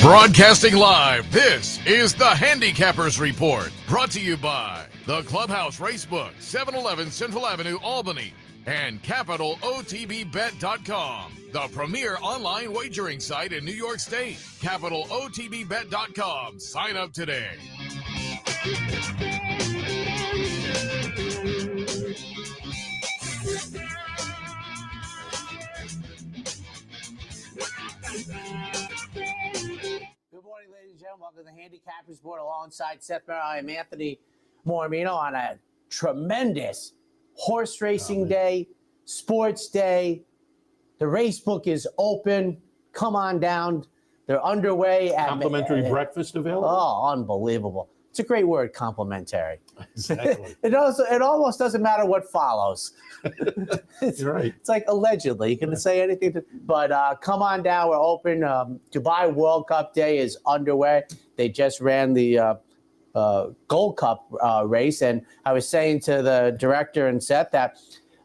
Broadcasting live, this is the Handicappers Report, brought to you by the Clubhouse Racebook, 711 Central Avenue, Albany, and CapitalOTBBet.com, the premier online wagering site in New York State. CapitalOTBBet.com. Sign up today. Good morning, ladies and gentlemen. Welcome to the Handicappers Report alongside Seth, Merrow. I am Anthony Mormino on a tremendous horse racing day, sports day. The race book is open. Come on down. They're underway. Complimentary breakfast available? Oh, unbelievable. It's a great word, complimentary. Exactly. It almost doesn't matter what follows. You're right. It's like allegedly. You can say anything. But come on down. We're open. Dubai World Cup Day is underway. They just ran the Gold Cup race. And I was saying to the director and Seth that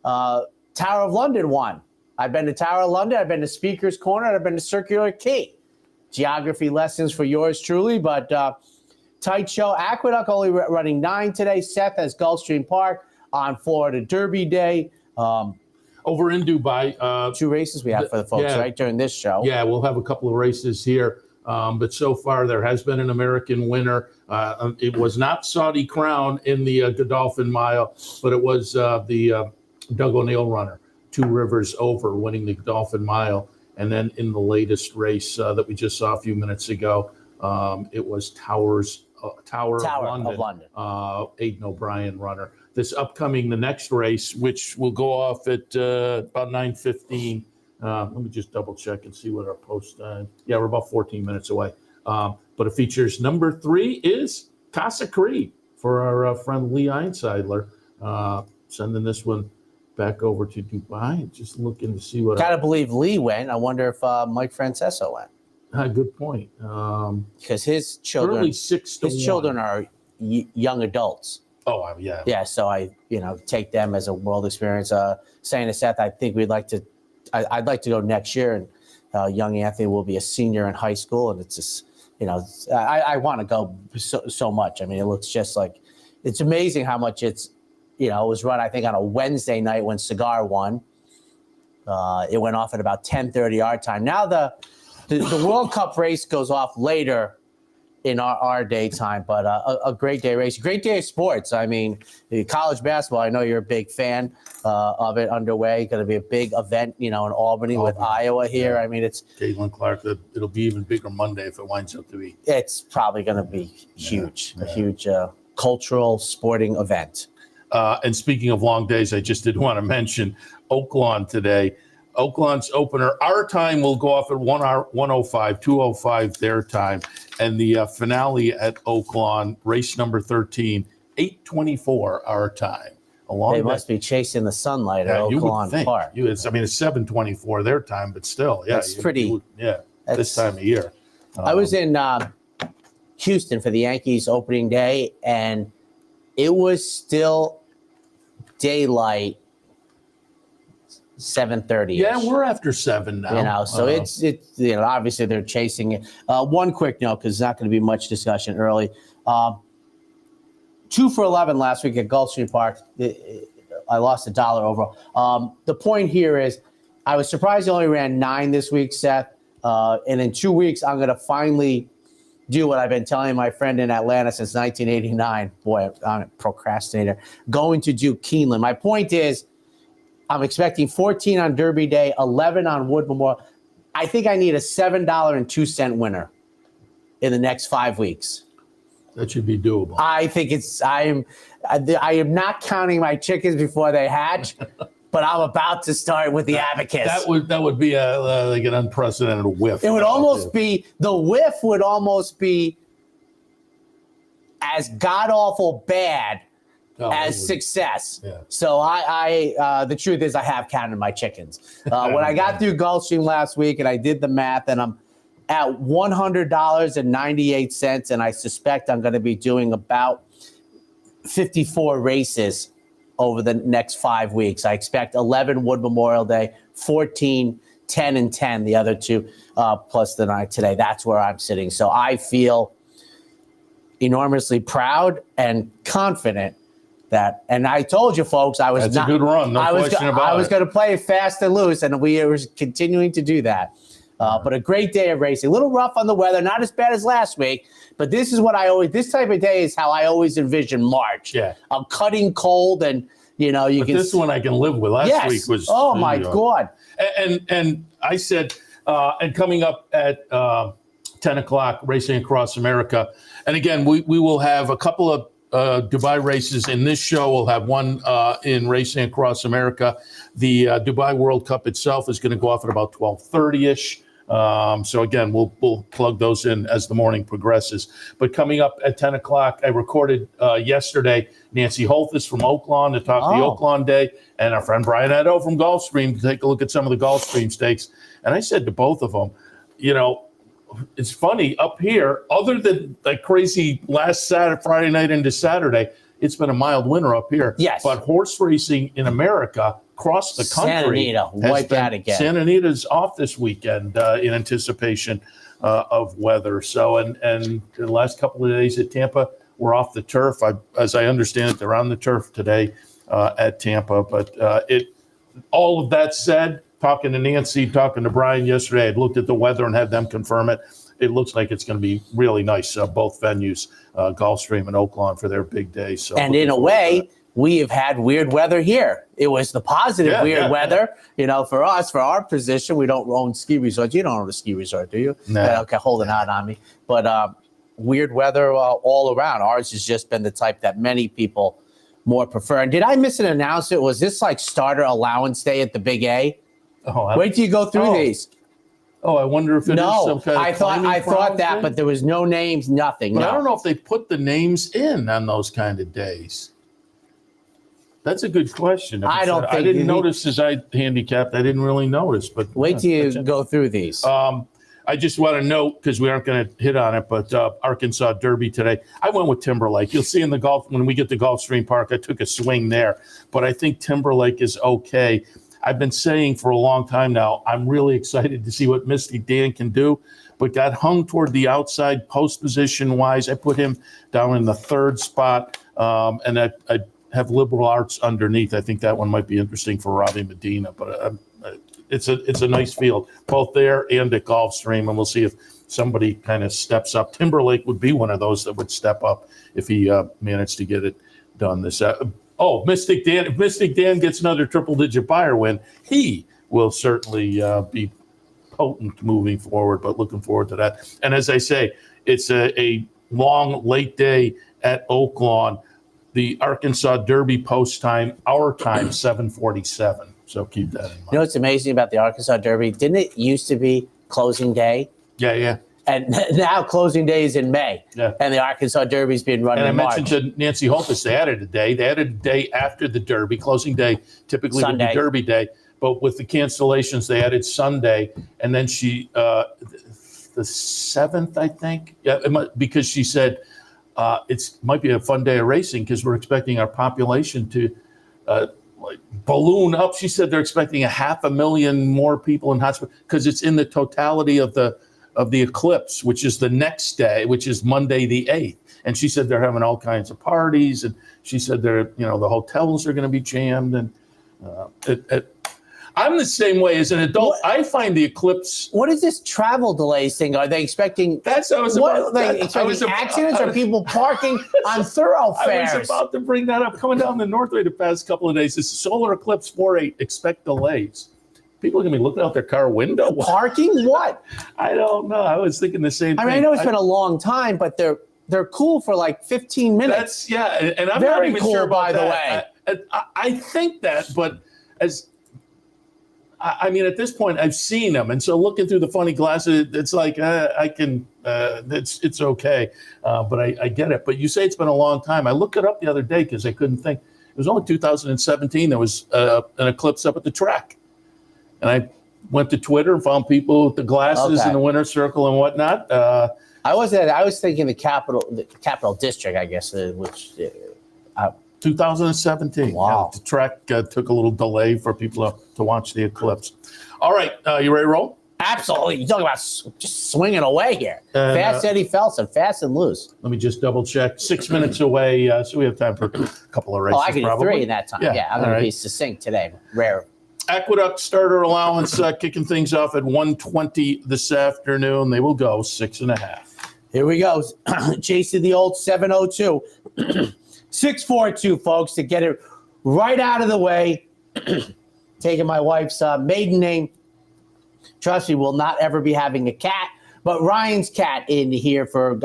Tower of London won. I've been to Tower of London. I've been to Speaker's Corner. And I've been to Circular Quay. Geography lessons for yours truly. But tight show. Aqueduct only running 9 today. Seth has Gulfstream Park on Florida Derby Day. Over in Dubai. 2 races we have for the folks, right, during this show. Yeah, we'll have a couple of races here. But so far, there has been an American winner. It was not Saudi Crown in the Godolphin Mile, but it was the Doug O'Neill runner, 2 Rivers Over, winning the Godolphin Mile. And then in the latest race that we just saw a few minutes ago, it was Tower of London. Aidan O'Brien runner. The next race, which will go off at about 9:15. Let me just double check and see what our post time. Yeah, we're about 14 minutes away. But it features number 3 is Casa Creed for our friend Lee Einsiedler. Sending this one back over to Dubai. Just looking to see what. Gotta believe Lee went. I wonder if Mike Francesco went. Good point. Because his children, early 6-1. His children are young adults. Oh, yeah. Yeah, so I, take them as a world experience. Saying to Seth, I think I'd like to go next year, and young Anthony will be a senior in high school, and it's just, I want to go so much. I mean, it looks just like, it's amazing how much it's, it was run, I think, on a Wednesday night when Cigar won. It went off at about 10:30 our time. Now the World Cup race goes off later in our daytime, but a great day race, great day of sports. I mean, the college basketball, I know you're a big fan of it underway. Going to be a big event, in Albany with Iowa here. Yeah. I mean, it's Caitlin Clark. It'll be even bigger Monday if it winds up to be. It's probably going to be huge, a huge cultural sporting event. And speaking of long days, I just did want to mention Oaklawn today. Oaklawn's opener, our time will go off at 1:05, 2:05 their time. And the finale at Oaklawn, race number 13, 8:24 our time. They must be chasing the sunlight at Oaklawn Park. It's 7:24 their time, but still, That's pretty. This time of year. I was in Houston for the Yankees opening day, and it was still daylight 7:30. Yeah, we're after 7 now. So it's obviously they're chasing it. One quick note, because there's not going to be much discussion early. 2 for 11 last week at Gulfstream Park. I lost $1 overall. The point here is, I was surprised they only ran 9 this week, Seth. And in 2 weeks, I'm going to finally do what I've been telling my friend in Atlanta since 1989. Boy, I'm a procrastinator. Going to do Keeneland. My point is, I'm expecting 14 on Derby Day, 11 on Wood Memorial. I think I need a $7.02 winner in the next 5 weeks. That should be doable. I think I am not counting my chickens before they hatch, but I'm about to start with the abacus. That would be like an unprecedented whiff. It would almost be, the whiff would almost be as god-awful bad as success. Yeah. So I the truth is, I have counted my chickens. When I got through Gulfstream last week and I did the math, and I'm at $100.98, and I suspect I'm going to be doing about 54 races over the next 5 weeks. I expect 11 Wood Memorial Day, 14 10 and 10, the other two plus the 9 today. That's where I'm sitting. So I feel enormously proud and confident that, and I told you folks, I was That's a good run. No question about it. I was going to play it fast and loose, and we are continuing to do that. But a great day of racing. A little rough on the weather, not as bad as last week, but this is what this type of day is how I always envision March. Yeah. A cutting cold, and this one I can live with. Last week was. Oh my God. And I said, and coming up at 10 o'clock, Racing Across America. And again, we will have a couple of Dubai races in this show. We'll have one in Racing Across America. The Dubai World Cup itself is going to go off at about 12:30ish. So again, we'll plug those in as the morning progresses. But coming up at 10 o'clock, I recorded yesterday Nancy Holthus from Oaklawn to talk the Oaklawn Day, and our friend Brian Edo from Gulfstream to take a look at some of the Gulfstream stakes. And I said to both of them, it's funny up here, other than that crazy last Friday night into Saturday, it's been a mild winter up here. Yes. But horse racing in America across the country. Santa Anita, wiped out again. Santa Anita's off this weekend in anticipation of weather. So, and the last couple of days at Tampa, we're off the turf. As I understand it, they're on the turf today at Tampa. But all of that said, talking to Nancy, talking to Brian yesterday, I looked at the weather and had them confirm it. It looks like it's going to be really nice, both venues, Gulfstream and Oaklawn, for their big day. So, and in a way, we have had weird weather here. It was the positive weather, for us, for our position. We don't own ski resorts. You don't own a ski resort, do you? No. Okay, holding out on me. But weird weather all around. Ours has just been the type that many people more prefer. And did I miss an announcement? Was this like starter allowance day at the Big A? Wait till you go through these. Oh, I wonder if it is some kind of I thought that, thing? But there was no names, nothing. But I don't know if they put the names in on those kind of days. That's a good question. I didn't notice as I handicapped. I didn't really notice. But wait till you go through these. I just want to note, because we aren't going to hit on it, but Arkansas Derby today. I went with Timberlake. You'll see in the when we get to Gulfstream Park, I took a swing there. But I think Timberlake is okay. I've been saying for a long time now, I'm really excited to see what Mystic Dan can do, but got hung toward the outside post position wise. I put him down in the third spot, and I have Liberal Arts underneath. I think that one might be interesting for Robbie Medina, but it's a nice field, both there and at Gulfstream, and we'll see if somebody kind of steps up. Timberlake would be one of those that would step up if he managed to get it done this. Mystic Dan. If Mystic Dan gets another triple-digit buyer win, he will certainly be potent moving forward, but looking forward to that. And as I say, it's a long, late day at Oaklawn. The Arkansas Derby post time, our time, 7:47. So keep that in mind. You know what's amazing about the Arkansas Derby? Didn't it used to be closing day? Yeah. And now closing day is in May. Yeah. And the Arkansas Derby's been running in March. And I mentioned to Nancy Holthus, they added a day. They added a day after the Derby. Closing day typically would be Derby day. But with the cancellations, they added Sunday. And then the 7th, I think. Yeah, because she said it might be a fun day of racing because we're expecting our population to balloon up. She said they're expecting 500,000 more people in hospital because it's in the totality of the eclipse, which is the next day, which is Monday the 8th. And she said they're having all kinds of parties, and she said the hotels are going to be jammed. And I'm the same way as an adult. I find the eclipse. What is this travel delays thing? Are they expecting? Accidents or people parking on thoroughfares? I was about to bring that up. Coming down the Northway the past couple of days, this solar eclipse 4/8. Expect delays. People are going to be looking out their car window. Parking? What? I don't know. I was thinking the same thing. I know it's been a long time, but they're cool for like 15 minutes. And I'm very not even cool, sure about by the that. way. I think that, but at this point, I've seen them, and so looking through the funny glasses, it's like I can. It's okay, but I get it. But you say it's been a long time. I looked it up the other day because I couldn't think. It was only 2017. There was an eclipse up at the track. And I went to Twitter and found people with the glasses in the winner's circle and whatnot. I was thinking the capital district, I guess, which 2017. Wow. Yeah, the track took a little delay for people to watch the eclipse. All right, you ready to roll? Absolutely. You're talking about just swinging away here. And, Fast Eddie Felson, fast and loose. Let me just double check. 6 minutes away, so we have time for a couple of races. Oh, I can do probably. 3 in that time. Yeah, I'm going to be succinct today. Rare. Aqueduct starter allowance kicking things off at 1:20 this afternoon. They will go 6.5. Here we go. Chasing the old 702. 642, folks, to get it right out of the way. Taking my wife's maiden name. Trust me, we'll not ever be having a cat, but Ryan's cat in here for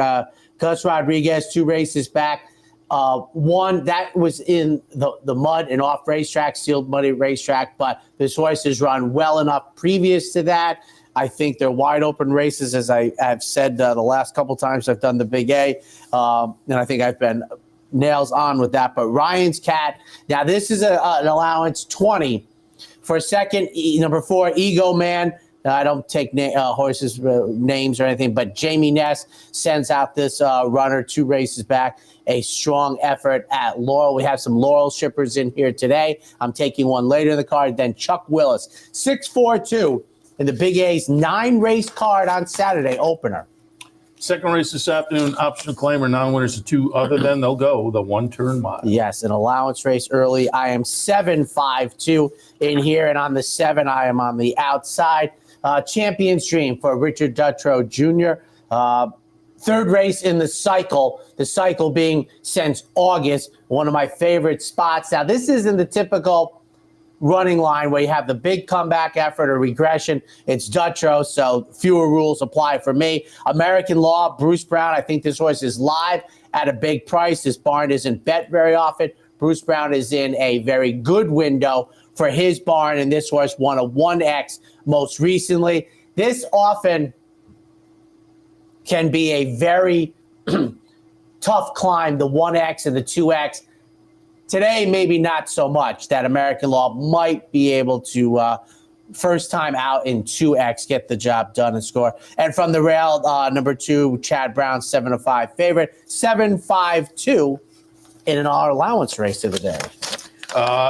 Gus Rodriguez, 2 races back. One that was in the mud and off racetrack, sealed muddy racetrack, but this horse has run well enough previous to that. I think they're wide open races, as I have said the last couple times I've done the Big A, and I think I've been nails on with that. But Ryan's cat, now this is an allowance 20 for second, number 4, Ego Man. I don't take horses' names or anything, but Jamie Ness sends out this runner 2 races back. A strong effort at Laurel. We have some Laurel shippers in here today. I'm taking one later in the card. Then Chuck Willis, 642 in the Big A's 9-race card on Saturday opener. Second race this afternoon, optional claimer, non-winners of 2 other than they'll go the 1-turn mile. Yes, an allowance race early. I am 752 in here, and on the 7, I am on the outside. Champion's Dream for Richard Dutrow Jr. 3rd race in the cycle being since August, one of my favorite spots. Now, this isn't the typical running line where you have the big comeback effort or regression. It's Dutrow, so fewer rules apply for me. American Law, Bruce Brown. I think this horse is live at a big price. This barn isn't bet very often. Bruce Brown is in a very good window for his barn, and this horse won a 1X most recently. This often can be a very tough climb, the 1X and the 2X. Today, maybe not so much. That American Law might be able to, first time out in 2X, get the job done and score. And from the rail, number 2, Chad Brown, 7-5 favorite, 752 in an all allowance race of the day.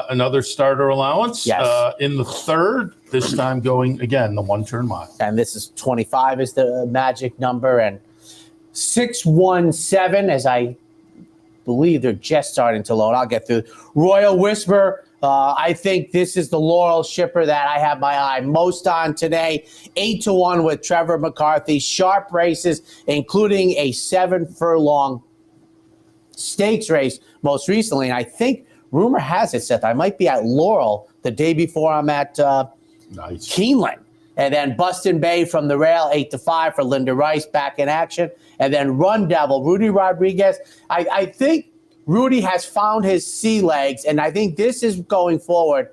Another starter allowance. Yes. In the 3rd, this time going, again, the 1-turn mile. And this is 25 is the magic number. And 617, as I believe they're just starting to load. I'll get through. Royal Whisper. I think this is the Laurel shipper that I have my eye most on today. 8-1 with Trevor McCarthy. Sharp races, including a 7-furlong stakes race most recently. And I think rumor has it, Seth, I might be at Laurel the day before I'm at Keeneland. And then Bustin Bay from the rail, 8-5 for Linda Rice, back in action. And then Run Devil, Rudy Rodriguez. I think Rudy has found his sea legs, and I think this is going forward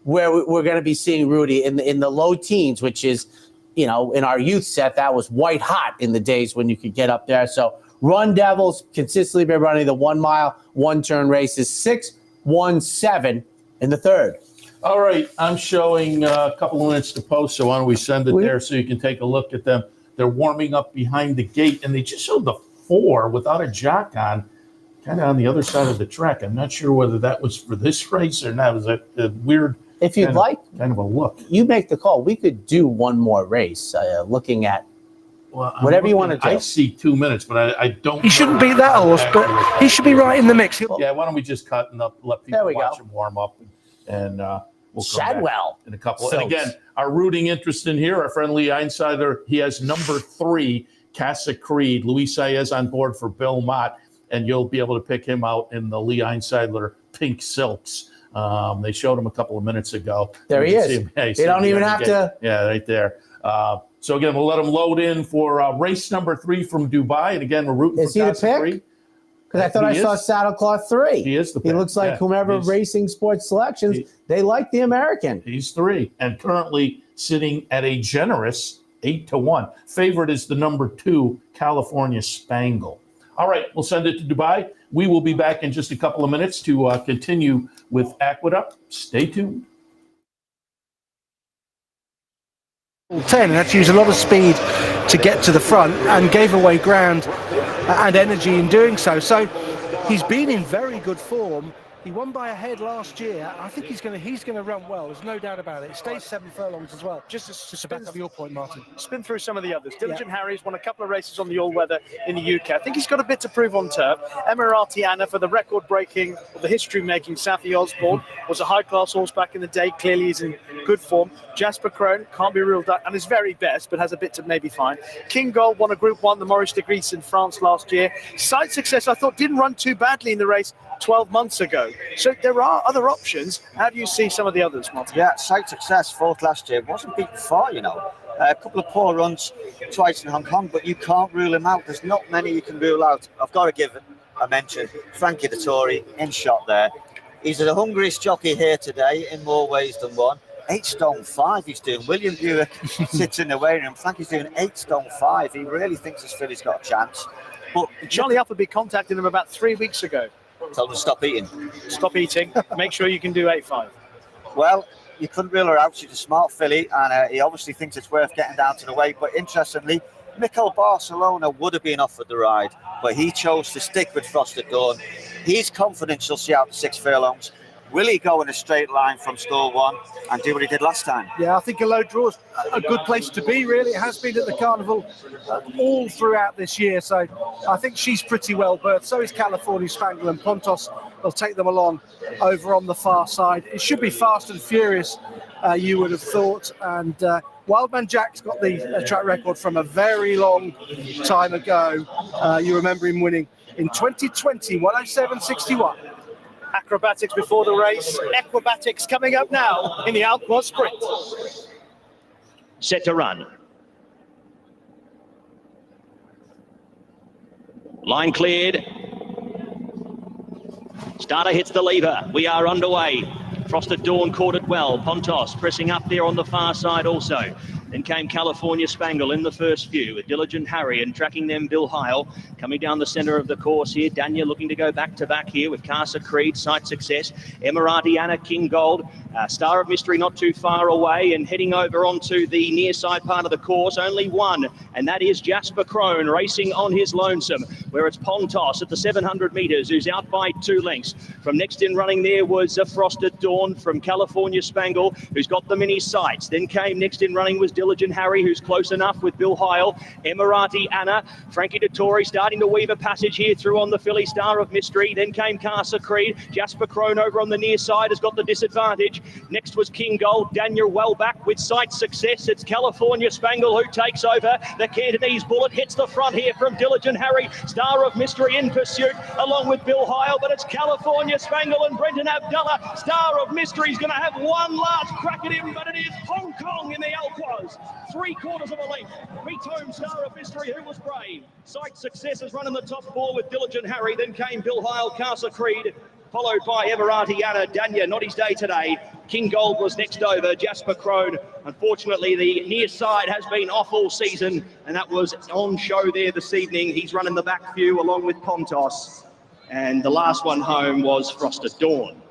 where we're going to be seeing Rudy in the low teens, which is, in our youth set, that was white hot in the days when you could get up there. So Run Devils consistently been running the 1 mile, 1-turn races, 6-1-7 in the 3rd. All right, I'm showing a couple of minutes to post, so why don't we send it there so you can take a look at them. They're warming up behind the gate, and they just showed the 4 without a jock on, kind of on the other side of the track. I'm not sure whether that was for this race or not. It was a weird If you'd like, kind of a look. You make the call. We could do one more race, looking at whatever you want to do. I see 2 minutes, but I don't. He shouldn't be that horse, but he should be right in the mix. Yeah, why don't we just cut and let people watch him warm up, and we'll come Shadwell back in a couple. And again, our rooting interest in here, our friend Lee Einsiedler, he has number 3, Casa Creed. Luis Saez on board for Bill Mott, and you'll be able to pick him out in the Lee Einsiedler pink silks. They showed him a couple of minutes ago. There he is. They don't even have to. Yeah, right there. So again, we'll let him load in for race number 3 from Dubai. And again, we're rooting for Casa Creed. Because I thought I saw Saddle Cloth 3. He is the pick. He looks like whomever Racing Sports Selections, they like the American. He's 3 and currently sitting at a generous 8-1. Favorite is the number 2, California Spangle. All right, we'll send it to Dubai. We will be back in just a couple of minutes to continue with Aqueduct. Stay tuned. 10 and had to use a lot of speed to get to the front and gave away ground and energy in doing so. So he's been in very good form. He won by a head last year. I think he's going to run well. There's no doubt about it. It stays 7 furlongs as well. Just to back up your point, Martin. Spin through some of the others. Diligent Harry's won a couple of races on the all-weather in the UK. I think he's got a bit to prove on turf. Emirati Anna for the record-breaking, or the history-making Safi Osborne was a high-class horse back in the day. Clearly he's in good form. Jasper Crone can't be ruled out, and his very best, but has a bit to maybe find. King Gold won a Group 1, the Maurice de Gries in France last year. Sight Success, I thought, didn't run too badly in the race 12 months ago. So there are other options. How do you see some of the others, Martin? Yeah, Sight Success, 4th last year, wasn't beaten far, you know. A couple of poor runs twice in Hong Kong, but you can't rule him out. There's not many you can rule out. I've got to give a mention. Frankie Dettori in shot there. He's the hungriest jockey here today in more ways than one. 8 stone 5 he's doing. William Buick sits in the waiting room. Frankie's doing 8 stone 5. He really thinks this filly's got a chance. But Charlie Appleby contacted him about 3 weeks ago. Tell him to stop eating. Stop eating. Make sure you can do 8.5. Well, you couldn't rule her out. She's a smart filly, and he obviously thinks it's worth getting down to the weight. But interestingly, Mikel Barcelona would have been offered the ride, but he chose to stick with Frosted Dawn. He's confident she'll see out the 6 furlongs. Will he go in a straight line from stall 1 and do what he did last time? Yeah, I think a low draw is a good place to be, really. It has been at the Carnival all throughout this year, so I think she's pretty well berthed. So is California Spangle, and Pontos will take them along over on the far side. It should be fast and furious, you would have thought, and Wildman Jack's got the track record from a very long time ago. You remember him winning in 2020, 107.61. Acrobatics before the race. Acrobatics coming up now in the Alquad Sprint. Set to run. Line cleared. Starter hits the lever. We are underway. Frosted Dawn caught it well. Pontos pressing up there on the far side also. Then came California Spangle in the first few with Diligent Harry, and tracking them Bill Heil coming down the centre of the course here. Dania looking to go back-to-back here with Casa Creed, Sight Success, Emirati Anna, King Gold, Star of Mystery not too far away, and heading over onto the near side part of the course, only one, and that is Jasper Crone racing on his lonesome, where it's Pontos at the 700 metres, who's out by 2 lengths. From next in running there was Frosted Dawn from California Spangle, who's got them in his sights. Then came next in running was Diligent Harry, who's close enough with Bill Heil, Emirati Anna, Frankie Dettori starting to weave a passage here through on the filly Star of Mystery. Then came Casa Creed. Jasper Crone over on the near side has got the disadvantage. Next was King Gold. Daniel well back with Sight Success. It's California Spangle who takes over. The Cantonese Bullet hits the front here from Diligent Harry. Star of Mystery in pursuit along with Bill Heil, but it's California Spangle and Brenton Abdullah. Star of Mystery is going to have one last crack at him, but it is Hong Kong in the Alquaz. 3/4 of a length. Beats home Star of Mystery, who was brave. Sight Success is running the top 4 with Diligent Harry. Then came Bill Heil, Casa Creed, followed by Emirati Anna. Dania, not his day today. King Gold was next over. Jasper Crone. Unfortunately, the near side has been off all season, and that was on show there this evening. He's running the back few along with Pontos. And the last one home was Frosted Dawn.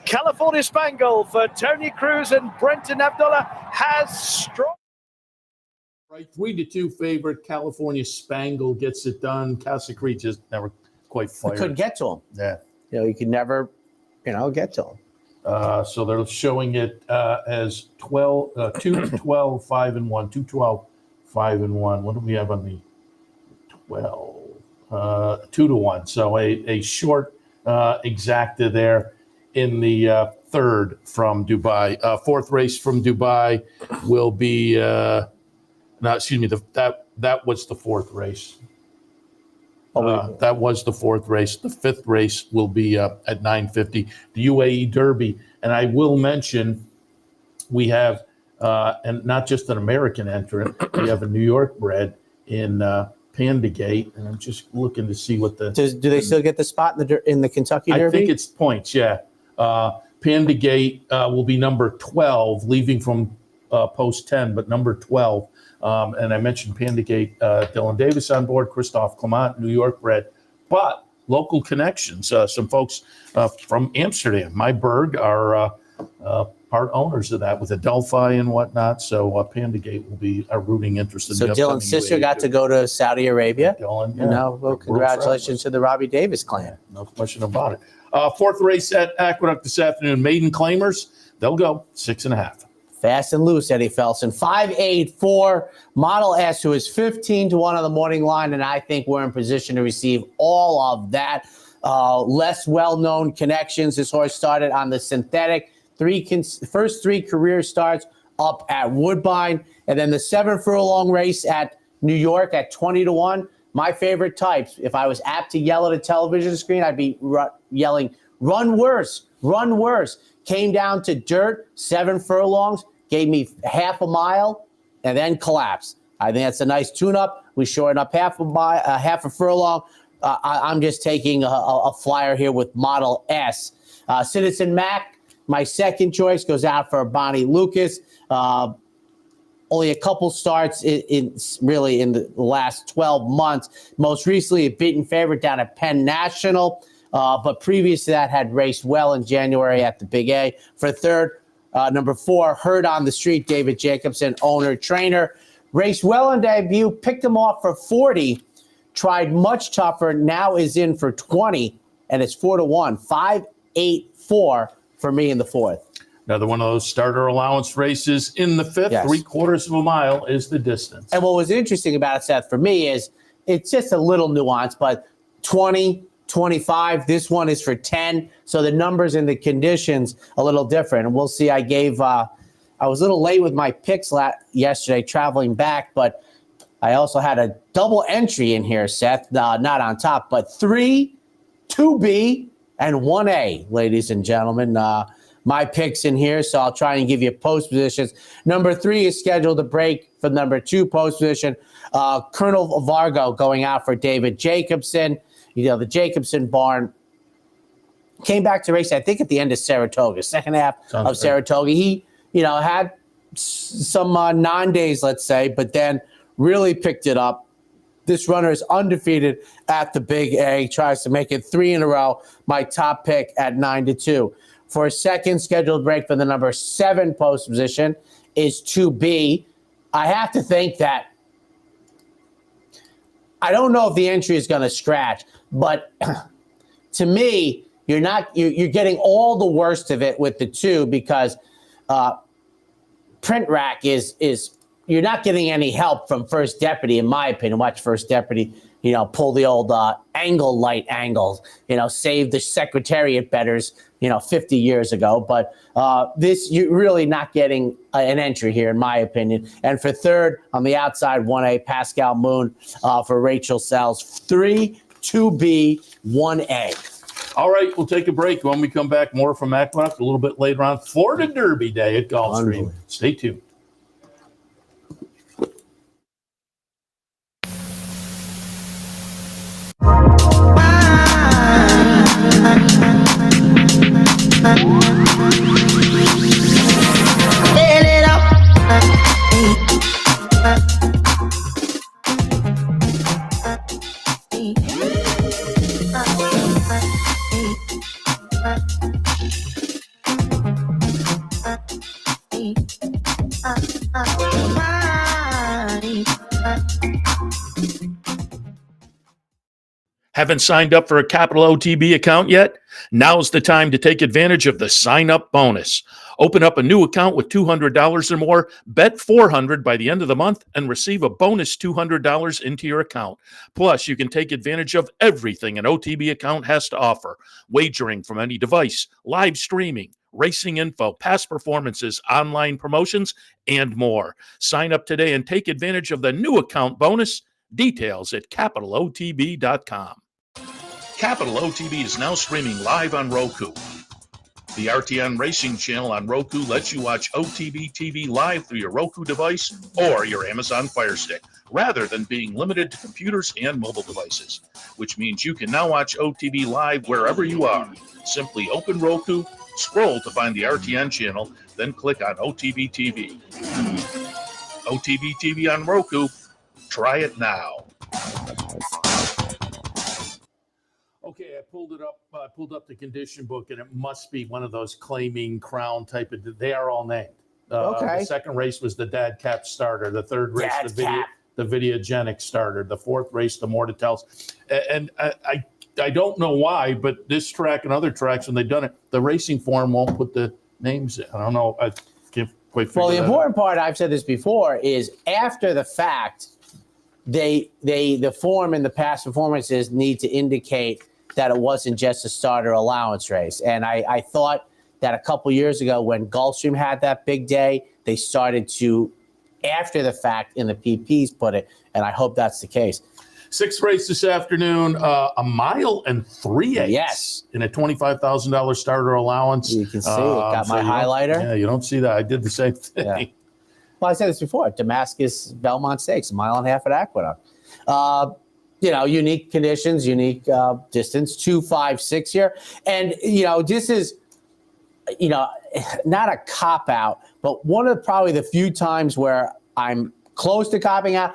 California Spangle for Tony Cruz and Brenton Abdullah has strong. Right, 3-2 favorite. California Spangle gets it done. Casa Creed just never quite fired. Couldn't get to him. Yeah. You could never, get to him. So they're showing it as 12, 2-12, 5-1, 2-12, 5-1. What do we have on the 12? 2-1. So a short exacta there in the third from Dubai. Fourth race from Dubai will be, that was the fourth race. That was the fourth race. The fifth race will be at 9:50, the UAE Derby. And I will mention we have, and not just an American entrant, we have a New York bred in Pandagate, and I'm just looking to see what the... Do they still get the spot in the Kentucky Derby? I think it's points, yeah. Pandagate will be number 12, leaving from post 10, but number 12. And I mentioned Pandagate, Dylan Davis on board, Christophe Clement, New York bred, but local connections. Some folks from Amsterdam, my burg, are part owners of that with Adelphi and whatnot. So Pandagate will be a rooting interest. So Dylan's sister got to go to Saudi Arabia. Dylan, and now, well, congratulations to the Robbie Davis clan. No question about it. Fourth race at Aqueduct this afternoon. Maiden Claimers, they'll go 6.5. Fast and loose, Eddie Felson. 584 Model S, who is 15-1 on the morning line, and I think we're in position to receive all of that. Less well-known connections. This horse started on the synthetic. First three career starts up at Woodbine, and then the 7 furlong race at New York at 20-1. My favorite types. If I was apt to yell at a television screen, I'd be yelling, "Run worse, run worse." Came down to dirt, 7 furlongs, gave me half a mile, and then collapsed. I think that's a nice tune-up. We shortened up half a furlong. I'm just taking a flyer here with Model S. Citizen Mac, my second choice, goes out for Bonnie Lucas. Only a couple starts in the last 12 months. Most recently, a beaten favorite down at Penn National. But previous to that, had raced well in January at the Big A. For third, number 4, Heard on the Street, David Jacobson, owner, trainer. Raced well on debut, picked him off for 40, tried much tougher, now is in for 20, and it's 4-1. 5-8-4 for me in the fourth. Another one of those starter allowance races in the fifth. Yes. 3/4 of a mile is the distance. And what was interesting about it, Seth, for me is it's just a little nuance, but 20, 25, this one is for 10. So the numbers and the conditions a little different. And we'll see. I was a little late with my picks yesterday traveling back, but I also had a double entry in here, Seth, not on top, but 3, 2B, and 1A, ladies and gentlemen. My picks in here, so I'll try and give you post positions. Number 3 is scheduled to break for number 2 post position. Colonel Vargo going out for David Jacobson. The Jacobson barn came back to race, I think, at the end of Saratoga, second half of Saratoga. He, had some non-days, let's say, but then really picked it up. This runner is undefeated at the Big A, tries to make it 3 in a row. My top pick at 9-2. For a second scheduled break for the number 7 post position is 2B. I have to think that I don't know if the entry is going to scratch, but to me, you're getting all the worst of it with the 2 because Print Rack is you're not getting any help from First Deputy, in my opinion. Watch First Deputy, pull the old angle light angles, save the Secretariat betters, 50 years ago. But this, you're really not getting an entry here, in my opinion. And for third, on the outside, 1A, Pascal Moon for Rachel Sells. 3, 2B, 1A. All right, we'll take a break. When we come back, more from Aqueduct a little bit later on. Florida Derby Day at Gulfstream. Stay tuned. Haven't signed up for a Capital OTB account yet? Now's the time to take advantage of the sign-up bonus. Open up a new account with $200 or more, bet $400 by the end of the month, and receive a bonus $200 into your account. Plus, you can take advantage of everything an OTB account has to offer. Wagering from any device, live streaming, racing info, past performances, online promotions, and more. Sign up today and take advantage of the new account bonus. Details at capitalotb.com. Capital OTB is now streaming live on Roku. The RTN Racing channel on Roku lets you watch OTB TV live through your Roku device or your Amazon Fire Stick, rather than being limited to computers and mobile devices, which means you can now watch OTB live wherever you are. Simply open Roku, scroll to find the RTN channel, then click on OTB TV. OTB TV on Roku. Try it now. Okay, I pulled it up. I pulled up the condition book, and it must be one of those claiming crown type of. They are all named. Okay. The second race was the Dad Cap starter. The third race, the Videogenic starter. The fourth race, the Mortatel's. And I I don't know why, but this track and other tracks, when they've done it, the racing form won't put the names in. I don't know. I can't quite figure Well, the that important part, I've said this before, is after the fact, the form in the past performances need to indicate that it wasn't just a starter allowance race. And I thought that a couple years ago when Gulfstream had that big day, they started to, after the fact in the PPs, put it, and I hope that's the case. Sixth race this afternoon, a mile and 3/8. Yes. In a $25,000 starter allowance. You can see it. Got my highlighter. Yeah, you don't see that. I did the same thing. Yeah. Well, I said this before, Damascus Belmont Stakes, 1.5 miles at Aqueduct. Unique conditions, unique distance, 2.56 here. And, this is, not a cop-out, but one of probably the few times where I'm close to copping out.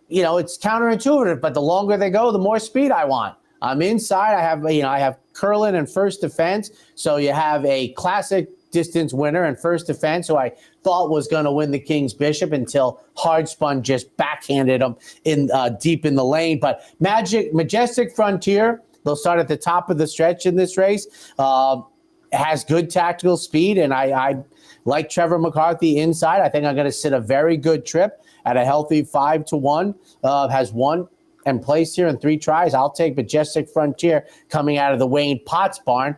It's counterintuitive, but the longer they go, the more speed I want. I'm inside. I have Curlin and First Defense. So you have a classic distance winner and First Defense, who I thought was going to win the King's Bishop until Hardspun just backhanded him in deep in the lane. But Majestic Frontier, they'll start at the top of the stretch in this race. Has good tactical speed, and I like Trevor McCarthy inside. I think I'm going to sit a very good trip at a healthy 5-1. Has won and placed here in 3 tries. I'll take Majestic Frontier coming out of the Wayne Potts barn.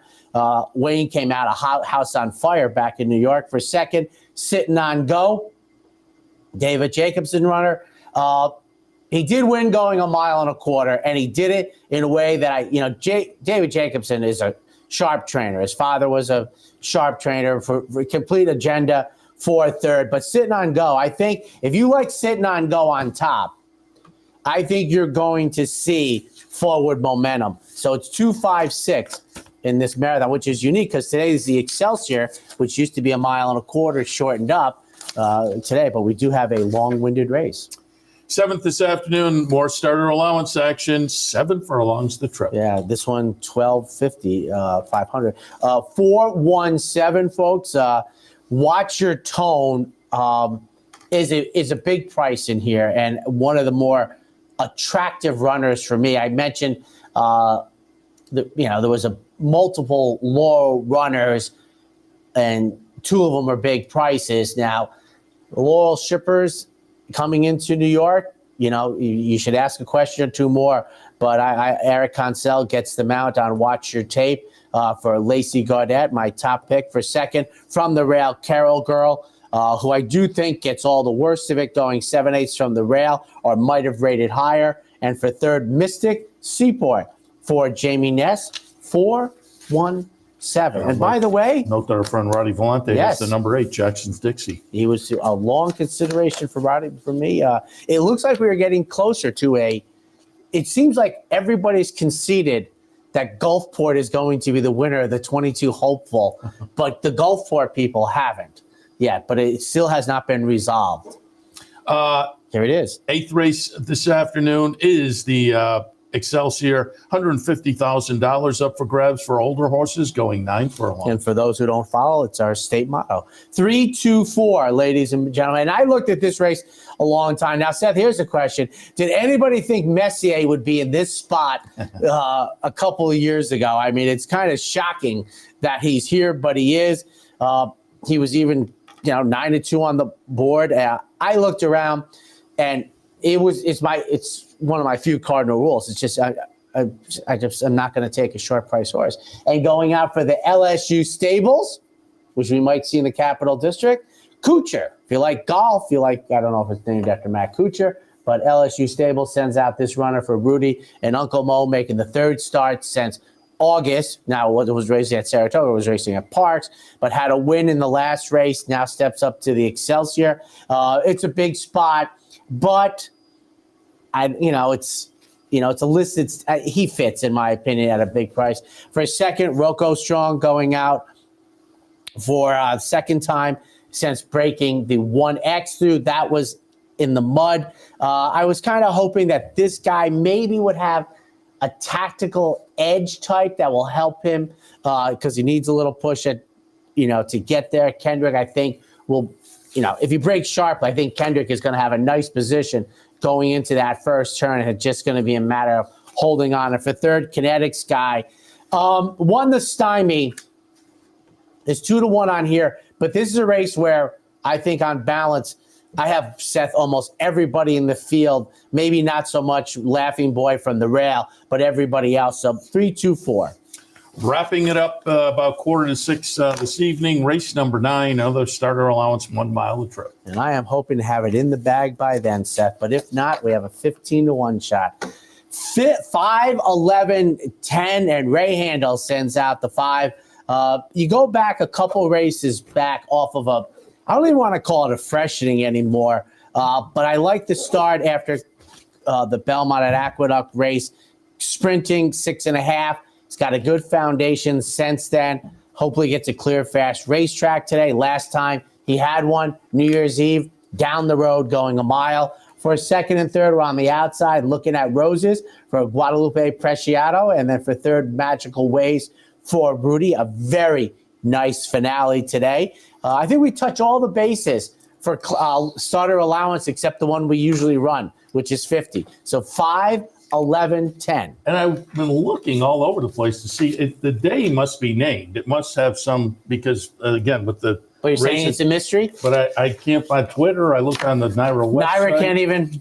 Wayne came out of House on Fire back in New York for second. Sitting on Go, David Jacobson runner. He did win going 1.25 miles, and he did it in a way that David Jacobson is a sharp trainer. His father was a sharp trainer for complete agenda for third. But Sitting on Go, I think if you like Sitting on Go on top, I think you're going to see forward momentum. So it's 2.56 in this marathon, which is unique because today is the Excelsior, which used to be 1.25 miles shortened up today, but we do have a long-winded race. 7th this afternoon, more starter allowance action. 7 furlongs the trip. Yeah, this one 12.50, 500. 417, folks. Watch your tone is a big price in here, and one of the more attractive runners for me. I mentioned there was multiple low runners, and 2 of them are big prices. Now, the Laurel Shippers coming into New York, you should ask a question or 2 more. But Eric Consell gets the mount on Watch Your Tape for Lacey Gaudette, my top pick for second. From the rail, Carol Girl, who I do think gets all the worst of it, going 7/8 from the rail, or might have rated higher. And for third, Mystic Seaport for Jamie Ness, 417. And by the way, note that our friend Roddy Volante yes, has the number 8, Jackson's Dixie. He was a long consideration for Roddy. For me, it looks like we are getting closer to it seems like everybody's conceded that Gulfport is going to be the winner of the 22 hopeful, but the Gulfport people haven't yet, but it still has not been resolved. Here it is. 8th race this afternoon is the Excelsior, $150,000 up for grabs for older horses, going 9 furlongs. And for those who don't follow, it's our state motto. 3-2-4, ladies and gentlemen. And I looked at this race a long time. Now, Seth, here's a question. Did anybody think Messier would be in this spot a couple of years ago? I mean, it's kind of shocking that he's here, but he is. He was even, 9-2 on the board. I looked around, and it's one of my few cardinal rules. It's just I'm not going to take a short price horse. And going out for the LSU stables, which we might see in the Capital District, Kuchar. If you like golf, I don't know if it's named after Matt Kuchar, but LSU Stable sends out this runner for Rudy and Uncle Mo, making the 3rd start since August. Now, it was racing at Saratoga, it was racing at Parks, but had a win in the last race. Now steps up to the Excelsior. It's a big spot, but it's a list. He fits, in my opinion, at a big price. For a second, Rocco Strong going out for a second time since breaking the 1X through. That was in the mud. I was kind of hoping that this guy maybe would have a tactical edge type that will help him because he needs a little push to get there. Kendrick, I think, will, if he breaks sharply, I think Kendrick is going to have a nice position going into that first turn, and it's just going to be a matter of holding on. And for third, Kinetic Sky. Won the Stymie. There's 2-1 on here, but this is a race where I think on balance, I have Seth almost everybody in the field, maybe not so much Laughing Boy from the rail, but everybody else. So 3-2-4. Wrapping it up about 5:45 this evening, race number 9, another starter allowance, 1 mile of trip. And I am hoping to have it in the bag by then, Seth. But if not, we have a 15-1 shot. 5, 11, 10, and Ray Handel sends out the 5. You go back a couple races back off of I don't even want to call it a freshening anymore, but I like the start after the Belmont at Aqueduct race, sprinting 6.5. It's got a good foundation since then. Hopefully gets a clear, fast racetrack today. Last time he had one, New Year's Eve, down the road going a mile. For second and third, we're on the outside looking at Roses for Guadalupe Preciado. And then for third, Magical Ways for Rudy. A very nice finale today. I think we touch all the bases for starter allowance except the one we usually run, which is 50. So 5, 11, 10. And I've been looking all over the place to see if the day must be named. It must have some, because again, with the What you're saying, it's a mystery? But I can't find Twitter. I look on the NYRA website. NYRA can't even.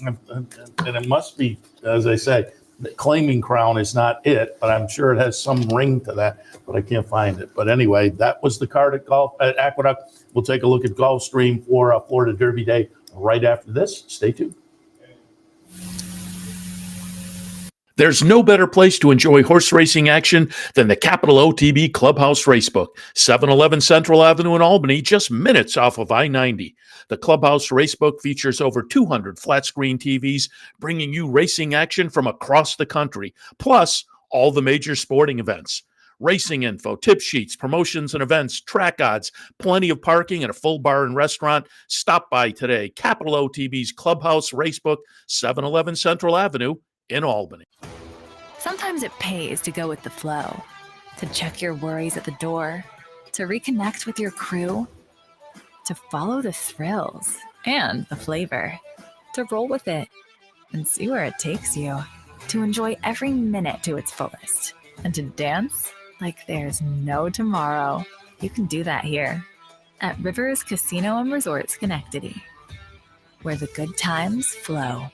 And it must be, as I say, claiming crown is not it, but I'm sure it has some ring to that, but I can't find it. But anyway, that was the card at Aqueduct. We'll take a look at Gulfstream for Florida Derby Day right after this. Stay tuned. There's no better place to enjoy horse racing action than the Capital OTB Clubhouse Racebook, 711 Central Avenue in Albany, just minutes off of I-90. The Clubhouse Racebook features over 200 flat-screen TVs, bringing you racing action from across the country, plus all the major sporting events. Racing info, tip sheets, promotions and events, track odds, plenty of parking, and a full bar and restaurant. Stop by today. Capital OTB's Clubhouse Racebook, 711 Central Avenue in Albany. Sometimes it pays to go with the flow, to check your worries at the door, to reconnect with your crew, to follow the thrills and the flavor, to roll with it and see where it takes you, to enjoy every minute to its fullest, and to dance like there's no tomorrow. You can do that here at Rivers Casino and Resort Schenectady, where the good times flow.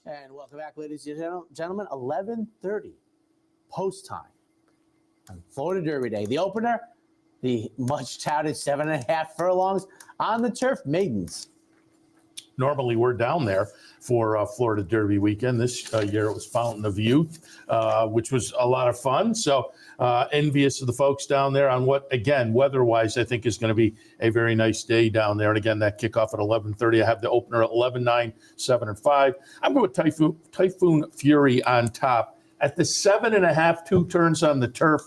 And welcome back, ladies and gentlemen. 11:30 post time on Florida Derby Day. The opener, the much touted 7.5 furlongs on the turf, maidens. Normally, we're down there for Florida Derby weekend. This year it was Fountain of Youth, which was a lot of fun. So envious of the folks down there on what, again, weather-wise, I think is going to be a very nice day down there. And again, that kickoff at 11:30. I have the opener at 11:09, 7 and 5. I'm going with Typhoon Fury on top. At the 7.5, 2 turns on the turf,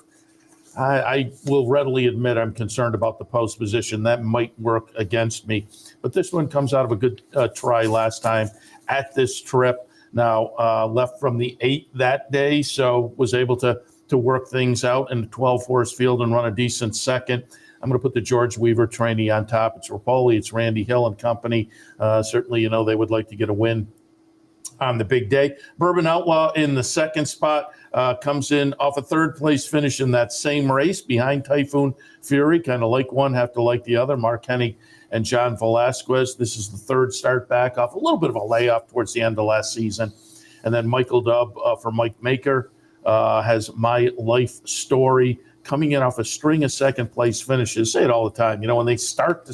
I will readily admit I'm concerned about the post position. That might work against me. But this one comes out of a good try last time at this trip. Now, left from the 8 that day, so was able to work things out in the 12-horse field and run a decent second. I'm going to put the George Weaver trainee on top. It's Rapoli, it's Randy Hill and company. Certainly, they would like to get a win on the big day. Bourbon Outlaw in the second spot comes in off a third-place finish in that same race behind Typhoon Fury. Kind of like one, have to like the other. Mark Hennig and John Velasquez. This is the third start back off a little bit of a layoff towards the end of last season. And then Michael Dubb for Mike Maker has My Life Story coming in off a string of second-place finishes. Say it all the time. When they start to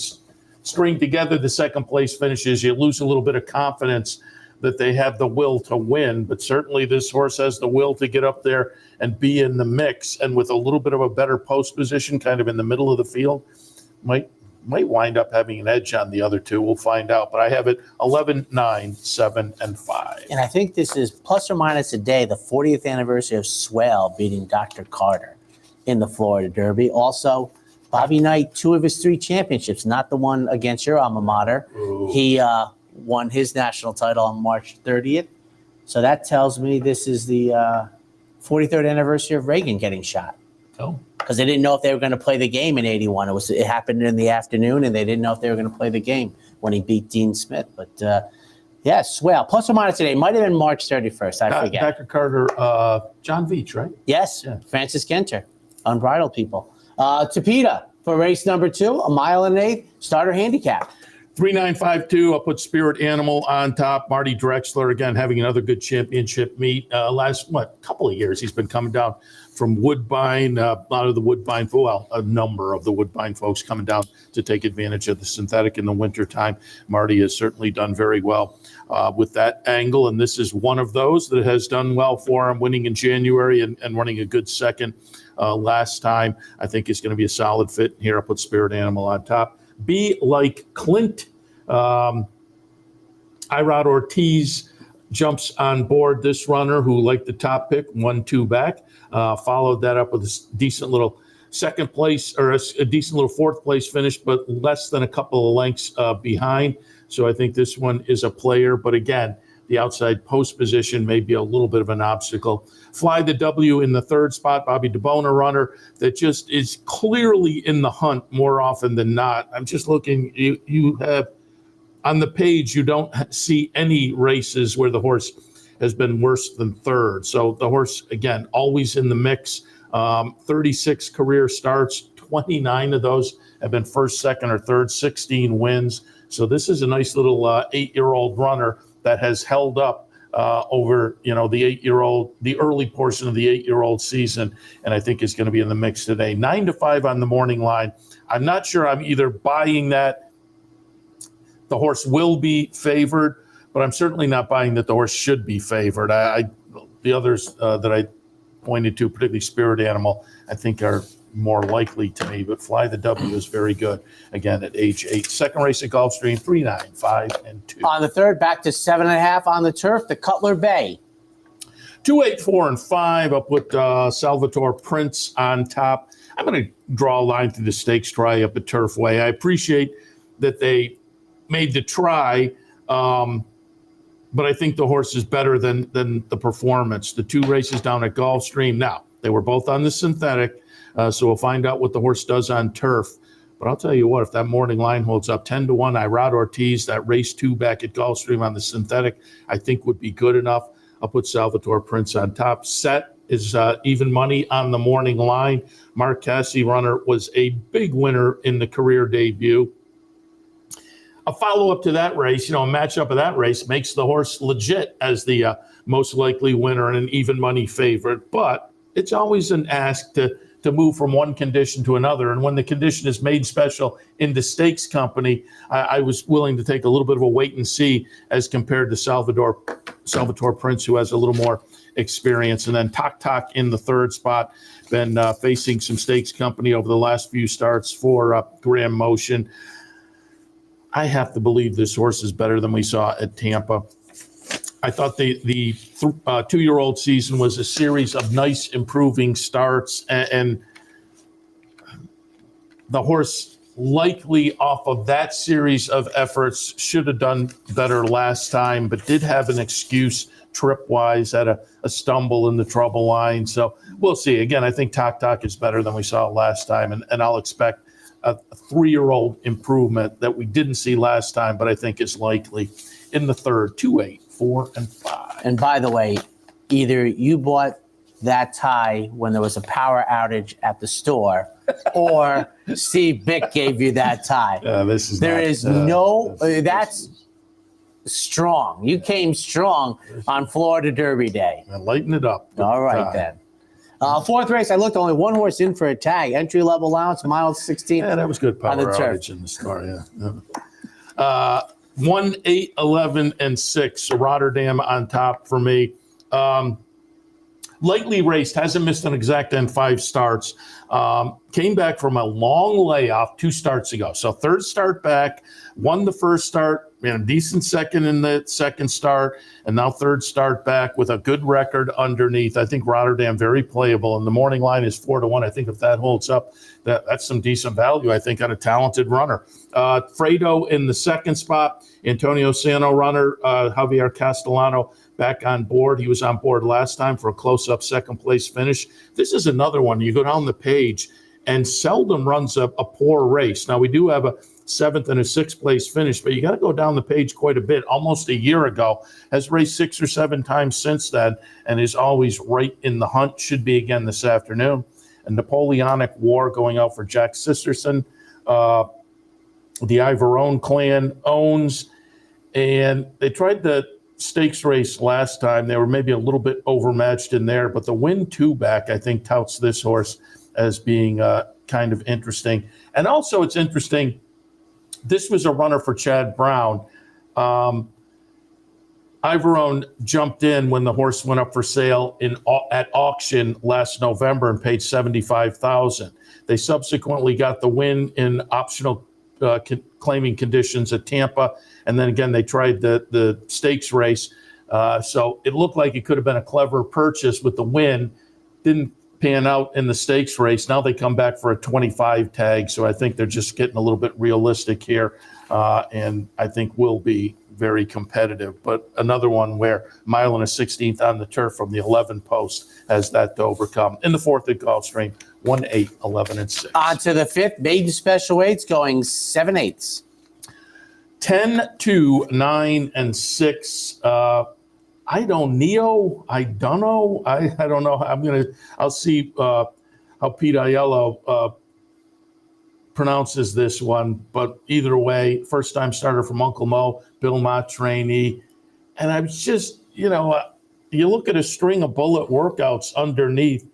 string together the second-place finishes, you lose a little bit of confidence that they have the will to win, but certainly this horse has the will to get up there and be in the mix, and with a little bit of a better post position kind of in the middle of the field, might wind up having an edge on the other two. We'll find out, but I have it 11, 9, 7, and 5. And I think this is plus or minus a day, the 40th anniversary of Swale beating Dr. Carter. in the Florida Derby. Also, Bobby Knight, 2 of his 3 championships, not the one against your alma mater. Ooh. He won his national title on March 30th. So that tells me this is the 43rd anniversary of Reagan getting shot. Oh. Because they didn't know if they were going to play the game in 81. It happened in the afternoon, and they didn't know if they were going to play the game when he beat Dean Smith. But yeah, swell. Plus or minus today. Might have been March 31st. I forget. Dr. Carter, John Veach, right? Yes, Yeah. Francis Kenter, Unbridled People. Topita for race number 2, a mile and an eighth, starter handicap. 3952. I'll put Spirit Animal on top. Marty Drexler, again, having another good championship meet. Last, couple of years, he's been coming down from Woodbine. A lot of the Woodbine, a number of the Woodbine folks coming down to take advantage of the synthetic in the wintertime. Marty has certainly done very well with that angle, and this is one of those that has done well for him, winning in January and running a good second last time. I think is going to be a solid fit. Here, I'll put Spirit Animal on top. Be Like Clint. Irod Ortiz jumps on board this runner who, like the top pick, 1-2 back. Followed that up with a decent little second place or a decent little fourth place finish, but less than a couple of lengths behind. So I think this one is a player. But again, the outside post position may be a little bit of an obstacle. Fly the W in the 3rd spot, Bobby DeBona runner that just is clearly in the hunt more often than not. I'm just looking, you have on the page, you don't see any races where the horse has been worse than 3rd. So the horse, again, always in the mix. 36 career starts, 29 of those have been 1st, 2nd, or 3rd, 16 wins. So this is a nice little 8-year-old runner that has held up over, the 8-year-old, the early portion of the 8-year-old season, and I think is going to be in the mix today. 9-5 on the morning line. I'm not sure I'm either buying that the horse will be favored, but I'm certainly not buying that the horse should be favored. The others that I pointed to, particularly Spirit Animal, I think are more likely to me, but Fly the W is very good, again, at age 8. Second race at Gulfstream, 3, 9, 5, and 2. On the 3rd, back to 7.5 on the turf, the Cutler Bay. 2, 8, 4, and 5. I'll put Salvatore Prince on top. I'm going to draw a line through the stakes try up at Turfway. I appreciate that they made the try, but I think the horse is better than the performance. The 2 races down at Gulfstream. Now, they were both on the synthetic, so we'll find out what the horse does on turf. But I'll tell you what, if that morning line holds up 10-1, Irod Ortiz, that race 2 back at Gulfstream on the synthetic, I think would be good enough. I'll put Salvatore Prince on top. Set is even money on the morning line. Mark Casse runner was a big winner in the career debut. A follow-up to that race, a matchup of that race makes the horse legit as the most likely winner and an even money favorite. But it's always an ask to move from one condition to another. And when the condition is made special in the stakes company, I was willing to take a little bit of a wait and see as compared to Salvatore Prince, who has a little more experience. And then Tok in the 3rd spot, been facing some stakes company over the last few starts for Graham Motion. I have to believe this horse is better than we saw at Tampa. I thought the 2-year-old season was a series of nice improving starts, and the horse likely off of that series of efforts should have done better last time, but did have an excuse trip-wise, had a stumble in the trouble line. So we'll see. Again, I think Tok is better than we saw last time, and I'll expect a 3-year-old improvement that we didn't see last time, but I think is likely in the 3rd, 2, 8, 4, and 5. And by the way, either you bought that tie when there was a power outage at the store, or Steve Bick gave you that tie. That's strong. You came strong on Florida Derby Day. And lighten it up. All right, then. 4th race, I looked, only one horse in for a tag. Entry-level allowance, mile 16. Yeah, that was good power outage in the start, yeah. 1, 8, 11, and 6. So Rotterdam on top for me. Lightly raced, hasn't missed an exact end 5 starts. came back from a long layoff 2 starts ago. So third start back, won the first start, a decent second in the second start, and now third start back with a good record underneath. I think Rotterdam very playable, and the morning line is 4-1. I think if that holds up, that's some decent value, I think, on a talented runner. Fredo in the second spot, Antonio Sano runner, Javier Castellano back on board. He was on board last time for a close-up second-place finish. This is another one. You go down the page, and seldom runs a poor race. Now, we do have a 7th and a 6th place finish, but you got to go down the page quite a bit. Almost a year ago, has raced 6 or 7 times since then, and is always right in the hunt. Should be again this afternoon. A Napoleonic War going out for Jack Sisterson. The Ivorone clan owns, and they tried the stakes race last time. They were maybe a little bit overmatched in there, but the Win 2 back, I think, touts this horse as being kind of interesting. And also it's interesting, this was a runner for Chad Brown. Ivorone jumped in when the horse went up for sale at auction last November and paid $75,000. They subsequently got the win in optional claiming conditions at Tampa, and then again they tried the stakes race. So it looked like it could have been a clever purchase with the win. Didn't pan out in the stakes race. Now they come back for a 25 tag. So I think they're just getting a little bit realistic here, and I think will be very competitive. But another one where 1 1/16 on the turf from the 11 post has that to overcome. In the 4th at Gulfstream, 1, 8, 11, and 6. On to the 5th, maiden special weights going 7/8. 10, 2, 9, and 6. I don't know. I don't know. I'll see how Pete Aiello pronounces this one. But either way, first time starter from Uncle Mo, Bill Mott trainee. And I was just, you look at a string of bullet workouts underneath,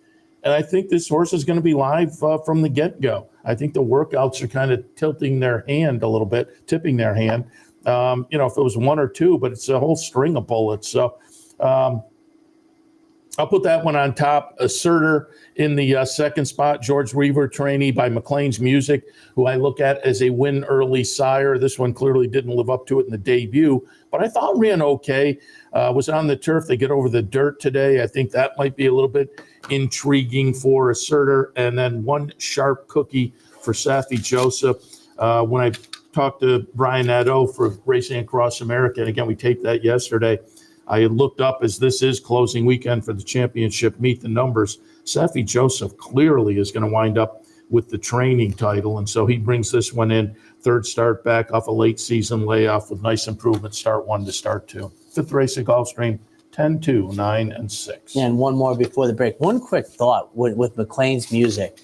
and I think this horse is going to be live from the get-go. I think the workouts are kind of tipping their hand. If it was 1 or 2, but it's a whole string of bullets. So I'll put that one on top. Asserter in the second spot, George Weaver, trainee by McLean's Music, who I look at as a win early sire. This one clearly didn't live up to it in the debut, but I thought ran okay. Was on the turf. They get over the dirt today. I think that might be a little bit intriguing for Asserter. And then one sharp cookie for Safi Joseph. When I talked to Brian Nadeau for Racing Across America, and again, we taped that yesterday, I had looked up, as this is closing weekend for the championship, meet the numbers. Safi Joseph clearly is going to wind up with the training title, and so he brings this one in. Third start back off a late season layoff with nice improvement, start 1 to start 2. 5th race at Gulfstream, 10, 2, 9, and 6. And one more before the break. One quick thought with McLean's Music.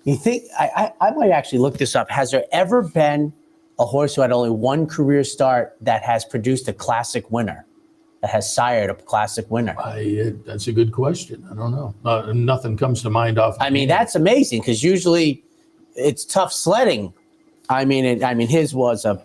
You think, I might actually look this up. Has there ever been a horse who had only one career start that has produced a classic winner, that has sired a classic winner? That's a good question. I don't know. Nothing comes to mind off. I mean, that's amazing, because usually it's tough sledding. I mean, his was a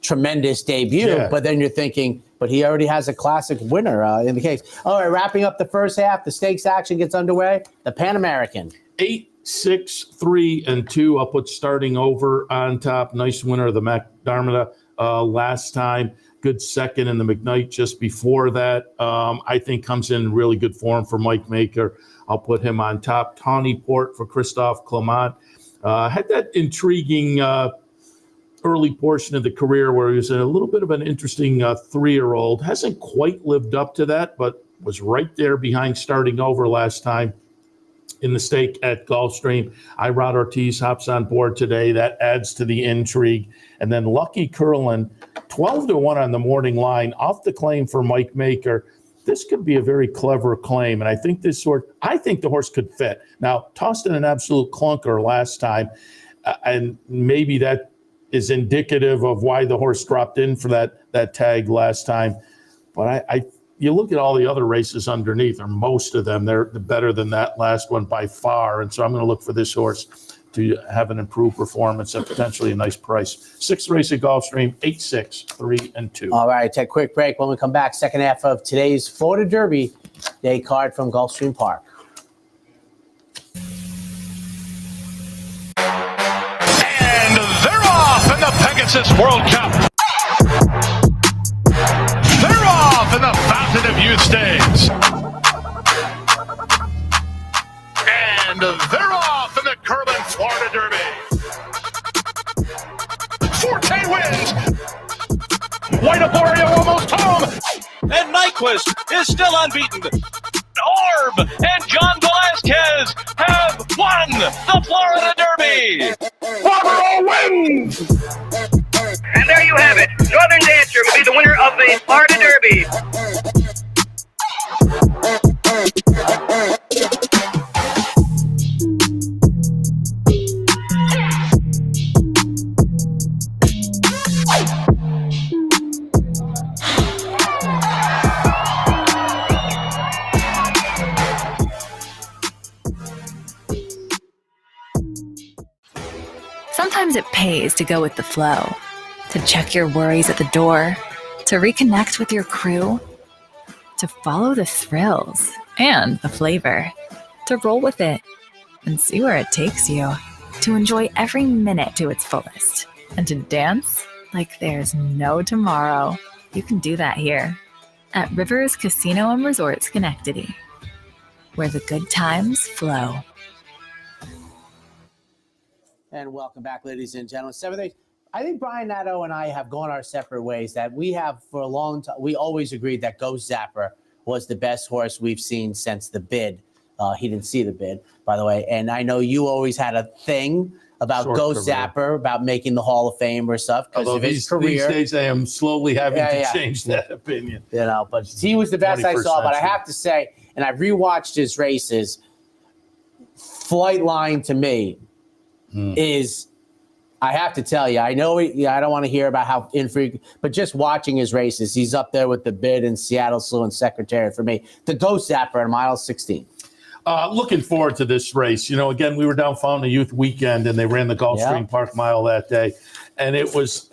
tremendous debut, but then you're thinking, but he already has a classic winner in the case. All right, wrapping up the first half, the stakes action gets underway. The Pan American. 8, 6, 3, and 2. I'll put starting over on top. Nice winner of the McDermott last time. Good second in the McKnight just before that. I think comes in really good form for Mike Maker. I'll put him on top. Tawny Port for Christophe Clement. Had that intriguing early portion of the career where he was a little bit of an interesting 3-year-old. Hasn't quite lived up to that, but was right there behind starting over last time in the stake at Gulfstream. Irod Ortiz hops on board today. That adds to the intrigue. And then Lucky Curlin, 12-1 on the morning line, off the claim for Mike Maker. This could be a very clever claim, and I think the horse could fit. Now, tossed in an absolute clunker last time, and maybe that is indicative of why the horse dropped in for that tag last time. But you look at all the other races underneath, or most of them, they're better than that last one by far. And so I'm going to look for this horse to have an improved performance at potentially a nice price. 6th race at Gulfstream, 8, 6, 3, and 2. All right, take a quick break. When we come back, second half of today's Florida Derby day card from Gulfstream Park. Francis World Cup. They're off in the Fountain of Youth stakes. And they're off in the Curlin Florida Derby. Forte wins. White Arboreal almost home. And Nyquist is still unbeaten. Orb and John Velasquez have won the Florida Derby. Barbaro wins. And there you have it. Northern Dancer will be the winner of the Florida Derby. Sometimes it pays to go with the flow, to check your worries at the door, to reconnect with your crew, to follow the thrills and the flavor, to roll with it and see where it takes you, to enjoy every minute to its fullest, and to dance like there's no tomorrow. You can do that here at Rivers Casino and Resort Schenectady, where the good times flow. And welcome back, ladies and gentlemen. 7th. I think Brian Nadeau and I have gone our separate ways. That we have for a long time. We always agreed that Ghost Zapper was the best horse we've seen since the bid. He didn't see the bid, by the way. And I know you always had a thing about Ghost Zapper, about making the Hall of Fame or stuff because of his career. These days, I am slowly having to change that opinion. You know, but he was the best I saw. But I have to say, and I've rewatched his races. Flight Line to me is, I have to tell you, I know I don't want to hear about how infrequent, but just watching his races, he's up there with the bid and Seattle Slew and Secretariat for me. The Ghost Zapper in mile 16. Looking forward to this race. You know, again, we were down Fountain of Youth weekend, and they ran the Gulfstream Park Mile that day, and it was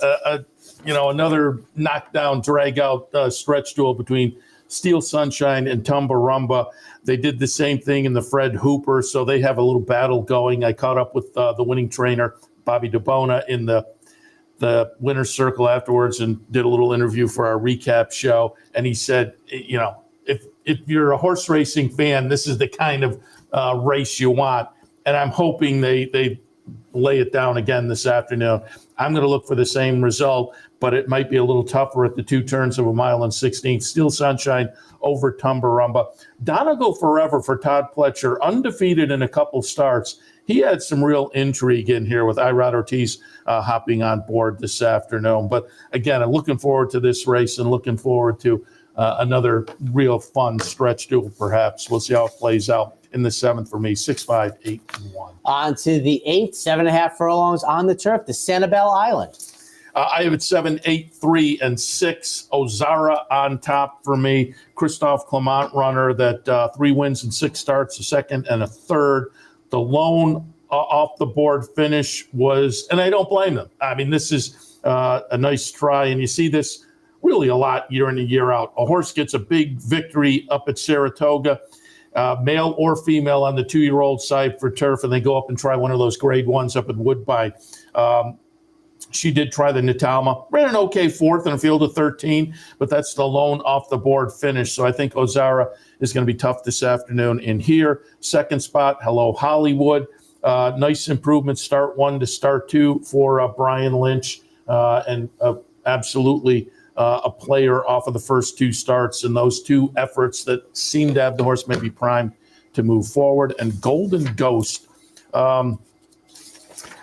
another knockdown, drag out stretch duel between Steel Sunshine and Tumbarumba. They did the same thing in the Fred Hooper, so they have a little battle going. I caught up with the winning trainer, Bobby DeBona, in the winner's circle afterwards and did a little interview for our recap show. And he said, you know, if you're a horse racing fan, this is the kind of race you want. And I'm hoping they lay it down again this afternoon. I'm going to look for the same result, but it might be a little tougher at the 2 turns of a mile and 16. Steel Sunshine over Tumbarumba. Donegal Forever for Todd Pletcher, undefeated in a couple starts. He had some real intrigue in here with Irod Ortiz hopping on board this afternoon. But again, I'm looking forward to this race and looking forward to another real fun stretch duel, perhaps. We'll see how it plays out in the 7th for me. 6-5, 8-1. On to the 8th, 7.5 furlongs on the turf, the Sanibel Island. I have it 7, 8, 3, and 6. Ozara on top for me. Christophe Clement runner that 3 wins and 6 starts, a second and a third. The lone off the board finish was, and I don't blame them. I mean, this is a nice try, and you see this really a lot year in and year out. A horse gets a big victory up at Saratoga, male or female on the 2-year-old side for turf, and they go up and try one of those grade 1s up at Woodbine. She did try the Natalma, ran an okay 4th in a field of 13, but that's the lone off the board finish. So I think Ozara is going to be tough this afternoon in here. Second spot, Hello Hollywood. Nice improvement, start 1 to start 2 for Brian Lynch, and absolutely a player off of the first 2 starts and those 2 efforts that seem to have the horse maybe primed to move forward. And Golden Ghost,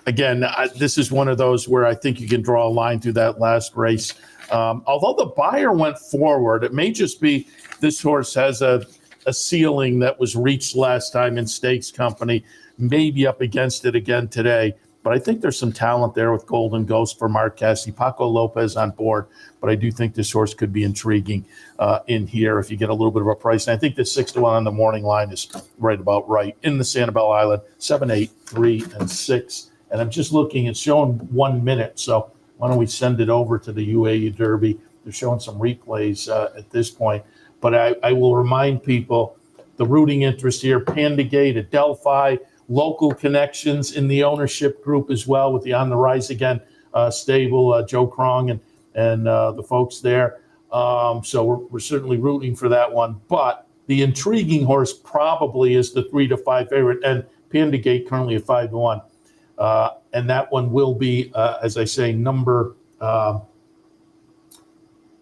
again, this is one of those where I think you can draw a line through that last race. Although the buyer went forward, it may just be this horse has a ceiling that was reached last time in Stakes Company, maybe up against it again today. But I think there's some talent there with Golden Ghost for Mark Cassidy. Paco Lopez on board, but I do think this horse could be intriguing in here if you get a little bit of a price. And I think the 6-1 on the morning line is right about right in the Sanibel Island. 7, 8, 3, and 6. And I'm just looking, it's showing 1 minute. So why don't we send it over to the UAE Derby? They're showing some replays at this point. But I will remind people, the rooting interest here, Panda Gate, Adelphi, local connections in the ownership group as well with the On the Rise Again stable, Joe Krong and the folks there. So we're certainly rooting for that one. But the intriguing horse probably is the 3 to 5 favorite, and Panda Gate currently at 5 to 1. And that one will be, as I say, number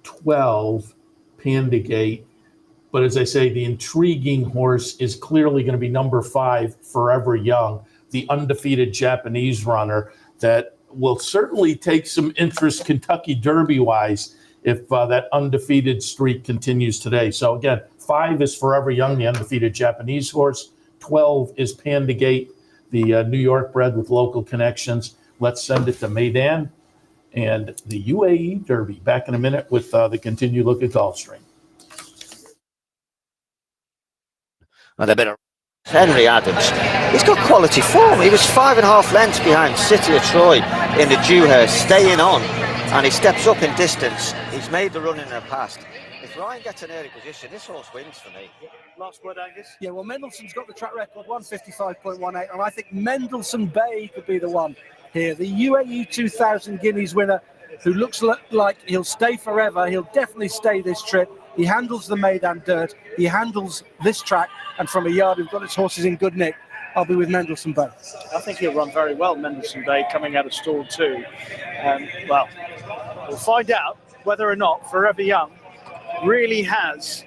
12, Panda Gate. But as I say, the intriguing horse is clearly going to be number 5, Forever Young, the undefeated Japanese runner that will certainly take some interest Kentucky Derby-wise if that undefeated streak continues today. So again, 5 is Forever Young, the undefeated Japanese horse. 12 is Panda Gate, the New York bred with local connections. Let's send it to Meydan and the UAE Derby. Back in a minute with the continued look at Gulfstream. Well, they've been Henry Adams. He's got quality form. He was 5.5 lengths behind City of Troy in the Dewhurst, staying on, and he steps up in distance. He's made the run in the past. If Ryan gets an early position, this horse wins for me. Last word, Angus. Yeah, well, Mendelssohn's got the track record, 155.18, and I think Mendelssohn Bay could be the one here. The UAE 2000 Guineas winner, who looks like he'll stay forever. He'll definitely stay this trip. He handles the Meydan dirt. He handles this track. And from a yard who've got its horses in good nick, I'll be with Mendelssohn Bay. I think he'll run very well, Mendelssohn Bay, coming out of stall 2. Well, we'll find out whether or not Forever Young really has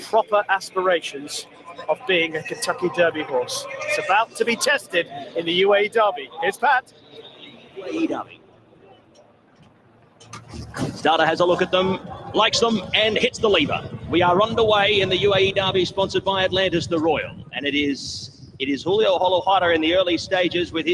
proper aspirations of being a Kentucky Derby horse. It's about to be tested in the UAE Derby. Here's Pat. UAE Derby. Starter has a look at them, likes them, and hits the lever. We are underway in the UAE Derby, sponsored by Atlantis the Royal, and it is Julio Holohara in the early stages with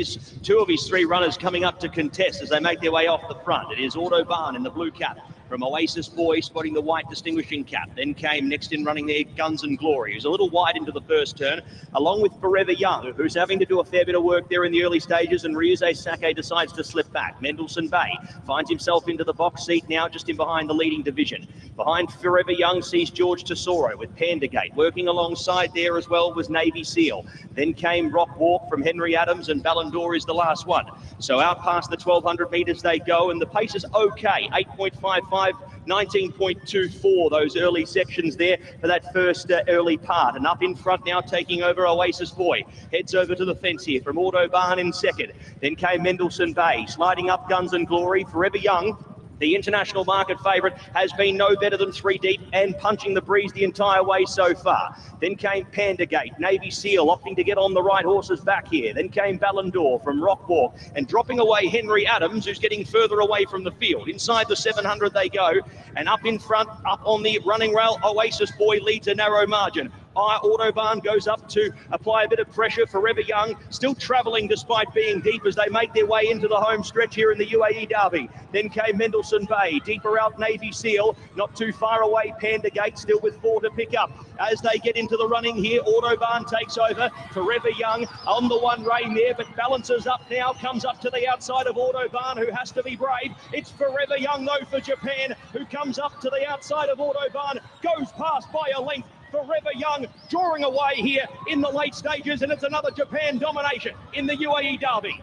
2 of his 3 runners coming up to contest as they make their way off the front. It is Autobahn in the blue cap from Oasis Boy, spotting the white distinguishing cap. Then came next in running their Guns and Glory, who's a little wide into the first turn, along with Forever Young, who's having to do a fair bit of work there in the early stages, and Ryuze Sake decides to slip back. Mendelssohn Bay finds himself into the box seat now, just in behind the leading division. Behind Forever Young sees George Tesoro with Panda Gate. Working alongside there as well was Navy Seal. Then came Rock Walk from Henry Adams, and Ballon d'Or is the last one. So out past the 1,200 metres they go, and the pace is okay. 8.55, 19.24, those early sections there for that first early part. And up in front now, taking over Oasis Boy. Heads over to the fence here from Autobahn in second. Then came Mendelssohn Bay, sliding up Guns and Glory. Forever Young, the international market favourite, has been no better than 3 deep and punching the breeze the entire way so far. Then came Panda Gate, Navy Seal opting to get on the right horses back here. Then came Ballon d'Or from Rock Walk, and dropping away Henry Adams, who's getting further away from the field. Inside the 700 they go, and up in front, up on the running rail, Oasis Boy leads a narrow margin. Autobahn goes up to apply a bit of pressure. Forever Young still travelling despite being deep as they make their way into the home stretch here in the UAE Derby. Then came Mendelssohn Bay, deeper out Navy Seal, not too far away Panda Gate, still with 4 to pick up. As they get into the running here, Autobahn takes over. Forever Young on the one rein there, but balances up now, comes up to the outside of Autobahn, who has to be brave. It's Forever Young though for Japan, who comes up to the outside of Autobahn, goes past by a length. Forever Young drawing away here in the late stages, and it's another Japan domination in the UAE Derby.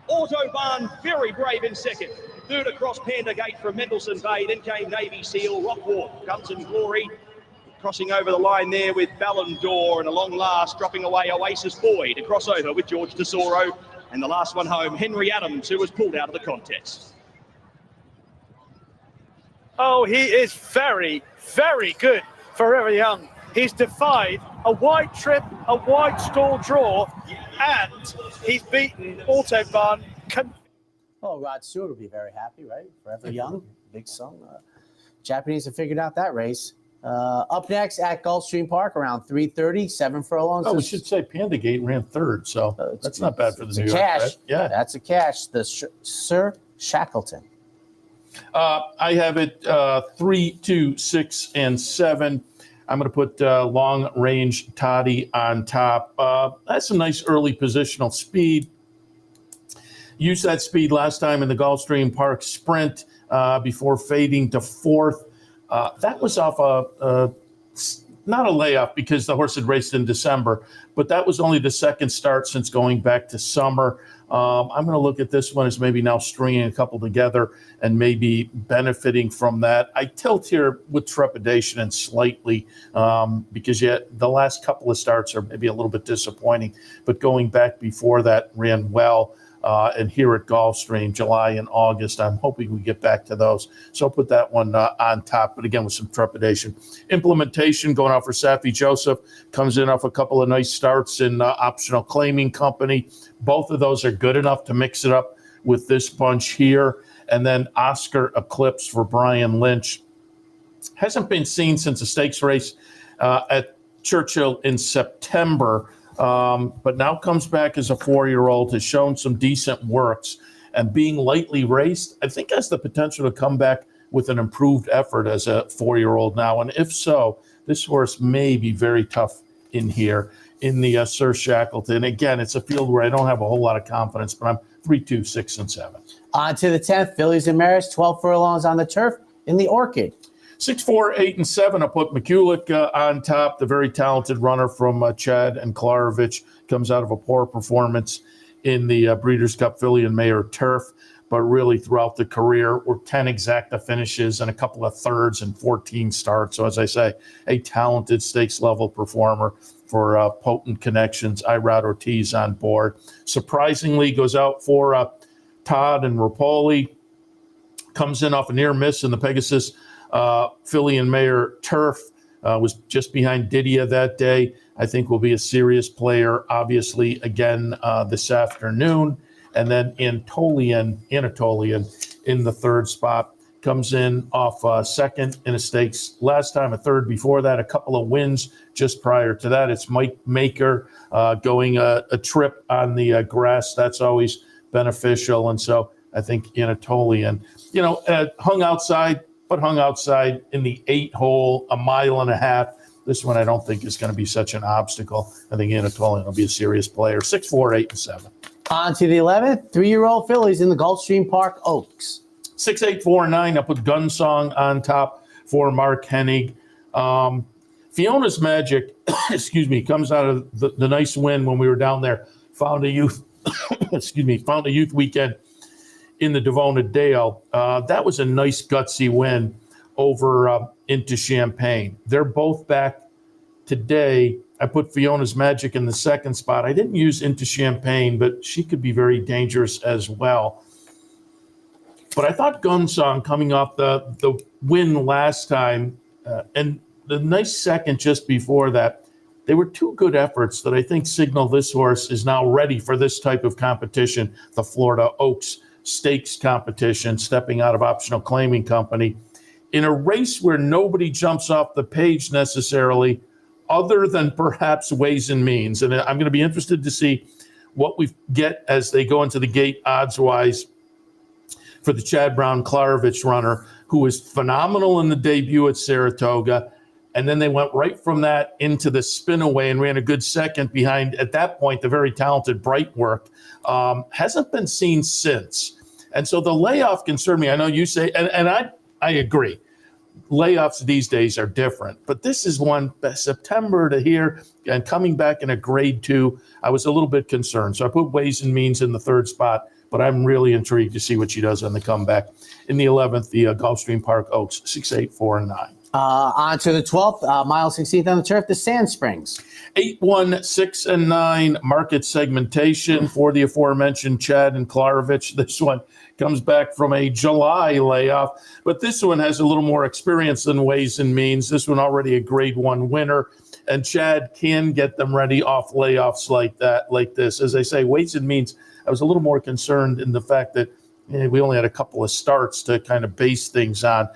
Autobahn very brave in second. Third across Panda Gate from Mendelssohn Bay. Then came Navy Seal, Rock Walk, Guns and Glory. Crossing over the line there with Ballon d'Or, and a long last dropping away Oasis Boy to cross over with George Tesoro. And the last one home, Henry Adams, who was pulled out of the contest. Oh, he is very, very good, Forever Young. He's defied a wide trip, a wide stall draw, and he's beaten Autobahn. Oh, Rod Stewart will be very happy, right? Forever Young, big song. Japanese have figured out that race. Up next at Gulfstream Park around 3:30, 7 furlongs. Oh, we should say Panda Gate ran 3rd, so that's not bad for the New York. Cash. Right? Yeah, that's a cash. The Sir Shackleton. I have it 3, 2, 6, and 7. I'm going to put long range Toddy on top. That's a nice early positional speed. Used that speed last time in the Gulfstream Park Sprint before fading to 4th. That was off a not a layoff because the horse had raced in December, but that was only the second start since going back to summer. I'm going to look at this one as maybe now stringing a couple together and maybe benefiting from that. I tilt here with trepidation and slightly because the last couple of starts are maybe a little bit disappointing, but going back before that ran well. And here at Gulfstream, July and August, I'm hoping we get back to those. So I'll put that one on top, but again, with some trepidation. Implementation going out for Safi Joseph, comes in off a couple of nice starts in Optional Claiming Company. Both of those are good enough to mix it up with this bunch here. And then Oscar Eclipse for Brian Lynch. Hasn't been seen since a stakes race at Churchill in September. But now comes back as a 4-year-old, has shown some decent works, and being lightly raced, I think has the potential to come back with an improved effort as a 4-year-old now. And if so, this horse may be very tough in here in the Sir Shackleton. Again, it's a field where I don't have a whole lot of confidence, but I'm 3, 2, 6, and 7. On to the 10th, Fillies and Mares, 12 furlongs on the turf in the Orchid. 6, 4, 8, and 7. I put McCulloch on top. The very talented runner from Chad and Klarovich comes out of a poor performance in the Breeders' Cup Filly and Mayor Turf, but really throughout the career were 10 exacta finishes and a couple of thirds and 14 starts. So as I say, a talented stakes level performer for Potent Connections. Irad Ortiz on board. Surprisingly goes out for Todd and Rapoli. Comes in off a near miss in the Pegasus Filly and Mayor Turf, was just behind Didia that day. I think will be a serious player, obviously, again this afternoon. And then Anatolian in the third spot. Comes in off second in a stakes last time, a third before that, a couple of wins just prior to that. It's Mike Maker going a trip on the grass. That's always beneficial. And so I think Anatolian, hung outside in the 8-hole, a mile and a half. This one I don't think is going to be such an obstacle. I think Anatolian will be a serious player. 6, 4, 8, and 7. On to the 11th, 3-year-old fillies in the Gulfstream Park Oaks. 6, 8, 4, 9. I put Gunsong on top for Mark Hennig. Fiona's Magic, comes out of the nice win when we were down there. Found a youth weekend in the Devona Dale. That was a nice gutsy win over Into Champagne. They're both back today. I put Fiona's Magic in the second spot. I didn't use Into Champagne, but she could be very dangerous as well. But I thought Gunsong coming off the win last time and the nice second just before that, they were two good efforts that I think signal this horse is now ready for this type of competition, the Florida Oaks Stakes competition, stepping out of Optional Claiming Company in a race where nobody jumps off the page necessarily other than perhaps Ways and Means. And I'm going to be interested to see what we get as they go into the gate odds-wise for the Chad Brown Klarovich runner, who was phenomenal in the debut at Saratoga. And then they went right from that into the spin-away and ran a good second behind, at that point, the very talented Brightwork. Hasn't been seen since. And so the layoff concerned me. I know you say, and I agree, layoffs these days are different. But this is one, September to here, and coming back in a grade 2, I was a little bit concerned. So I put Ways and Means in the third spot, but I'm really intrigued to see what she does on the comeback. In the 11th, the Gulfstream Park Oaks, 6, 8, 4, and 9. On to the 12th, mile 16th on the turf, the Sand Springs. 8, 1, 6, and 9 market segmentation for the aforementioned Chad and Klarovich. This one comes back from a July layoff, but this one has a little more experience than Ways and Means. This one already a grade 1 winner, and Chad can get them ready off layoffs like this. As I say, Ways and Means, I was a little more concerned in the fact that we only had a couple of starts to kind of base things on.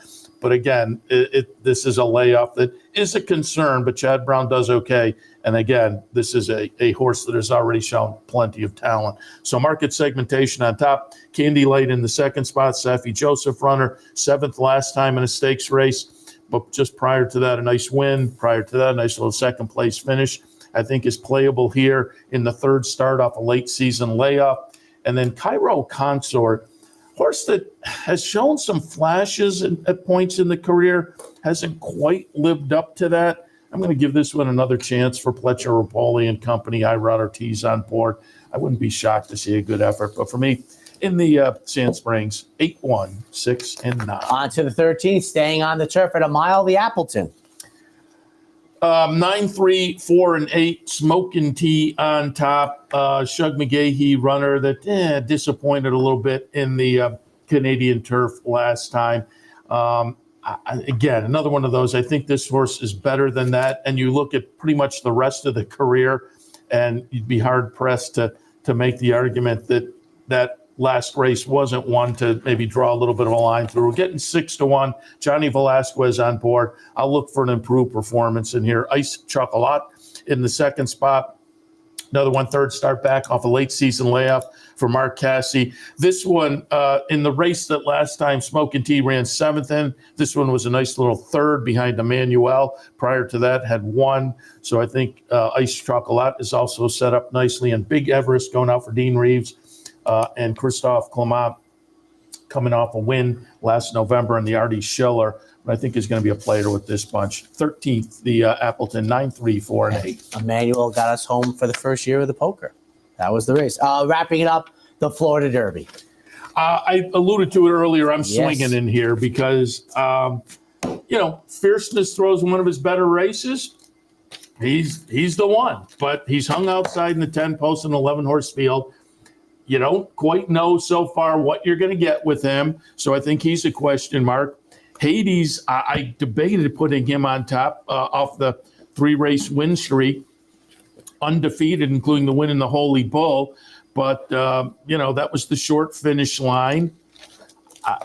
But again, this is a layoff that is a concern, but Chad Brown does okay. And again, this is a horse that has already shown plenty of talent. So market segmentation on top, Candy Light in the second spot, Safi Joseph runner, 7th last time in a stakes race. But just prior to that, a nice win. Prior to that, a nice little second place finish, I think is playable here in the third start off a late season layoff. And then Cairo Consort, horse that has shown some flashes at points in the career, hasn't quite lived up to that. I'm going to give this one another chance for Pletcher, Rapoli and company. Irod Ortiz on board. I wouldn't be shocked to see a good effort. But for me, in the Sand Springs, 8-1, 6 and 9. On to the 13th, staying on the turf at a mile, the Appleton. 9-3, 4 and 8. Smoking Tea on top. Shug McGahee runner that disappointed a little bit in the Canadian turf last time. Again, another one of those. I think this horse is better than that. And you look at pretty much the rest of the career, and you'd be hard pressed to make the argument that last race wasn't one to maybe draw a little bit of a line through. We're getting 6-1. Johnny Velasquez on board. I'll look for an improved performance in here. Ice Chocolat in the second spot. Another one, third start back off a late season layoff for Mark Casse. This one, in the race that last time Smokin' Tea ran 7th in, this one was a nice little third behind Emmanuel. Prior to that, had 1. So I think Ice Chocolat is also set up nicely. And Big Everest going out for Dean Reeves and Christophe Clement coming off a win last November in the Artie Schiller. I think is going to be a player with this bunch. 13th, the Appleton, 9-3, 4 and 8. Emmanuel got us home for the first year of the poker. That was the race. Wrapping it up, the Florida Derby. I alluded to it earlier. I'm swinging in here because, Fierceness throws one of his better races. He's the one, but he's hung outside in the 10 post and 11 horse field. You don't quite know so far what you're going to get with him. So I think he's a question mark. Hades, I debated putting him on top off the 3-race win streak, undefeated, including the win in the Holy Bull. But, that was the short finish line.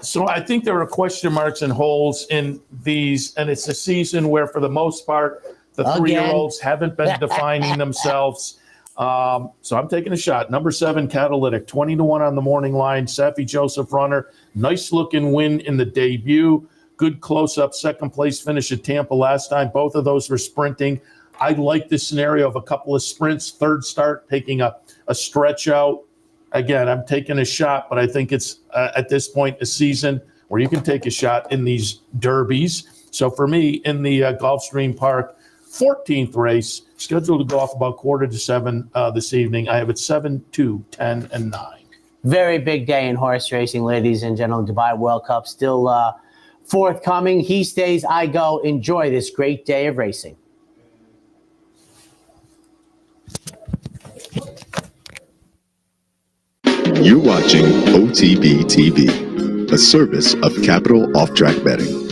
So I think there are question marks and holes in these. And it's a season where, for the most part, the 3-year-olds haven't been defining themselves. So I'm taking a shot. Number 7, Catalytic, 20-1 on the morning line. Safi Joseph runner. Nice looking win in the debut. Good close-up second place finish at Tampa last time. Both of those were sprinting. I like the scenario of a couple of sprints, third start, taking a stretch out. Again, I'm taking a shot, but I think it's at this point a season where you can take a shot in these derbies. So for me, in the Gulfstream Park 14th race, scheduled to go off about 6:45 this evening, I have it 7, 2, 10, and 9. Very big day in horse racing, ladies and gentlemen. Dubai World Cup still forthcoming. He stays, I go. Enjoy this great day of racing. You're watching OTB TV, a service of Capital Off Track Betting.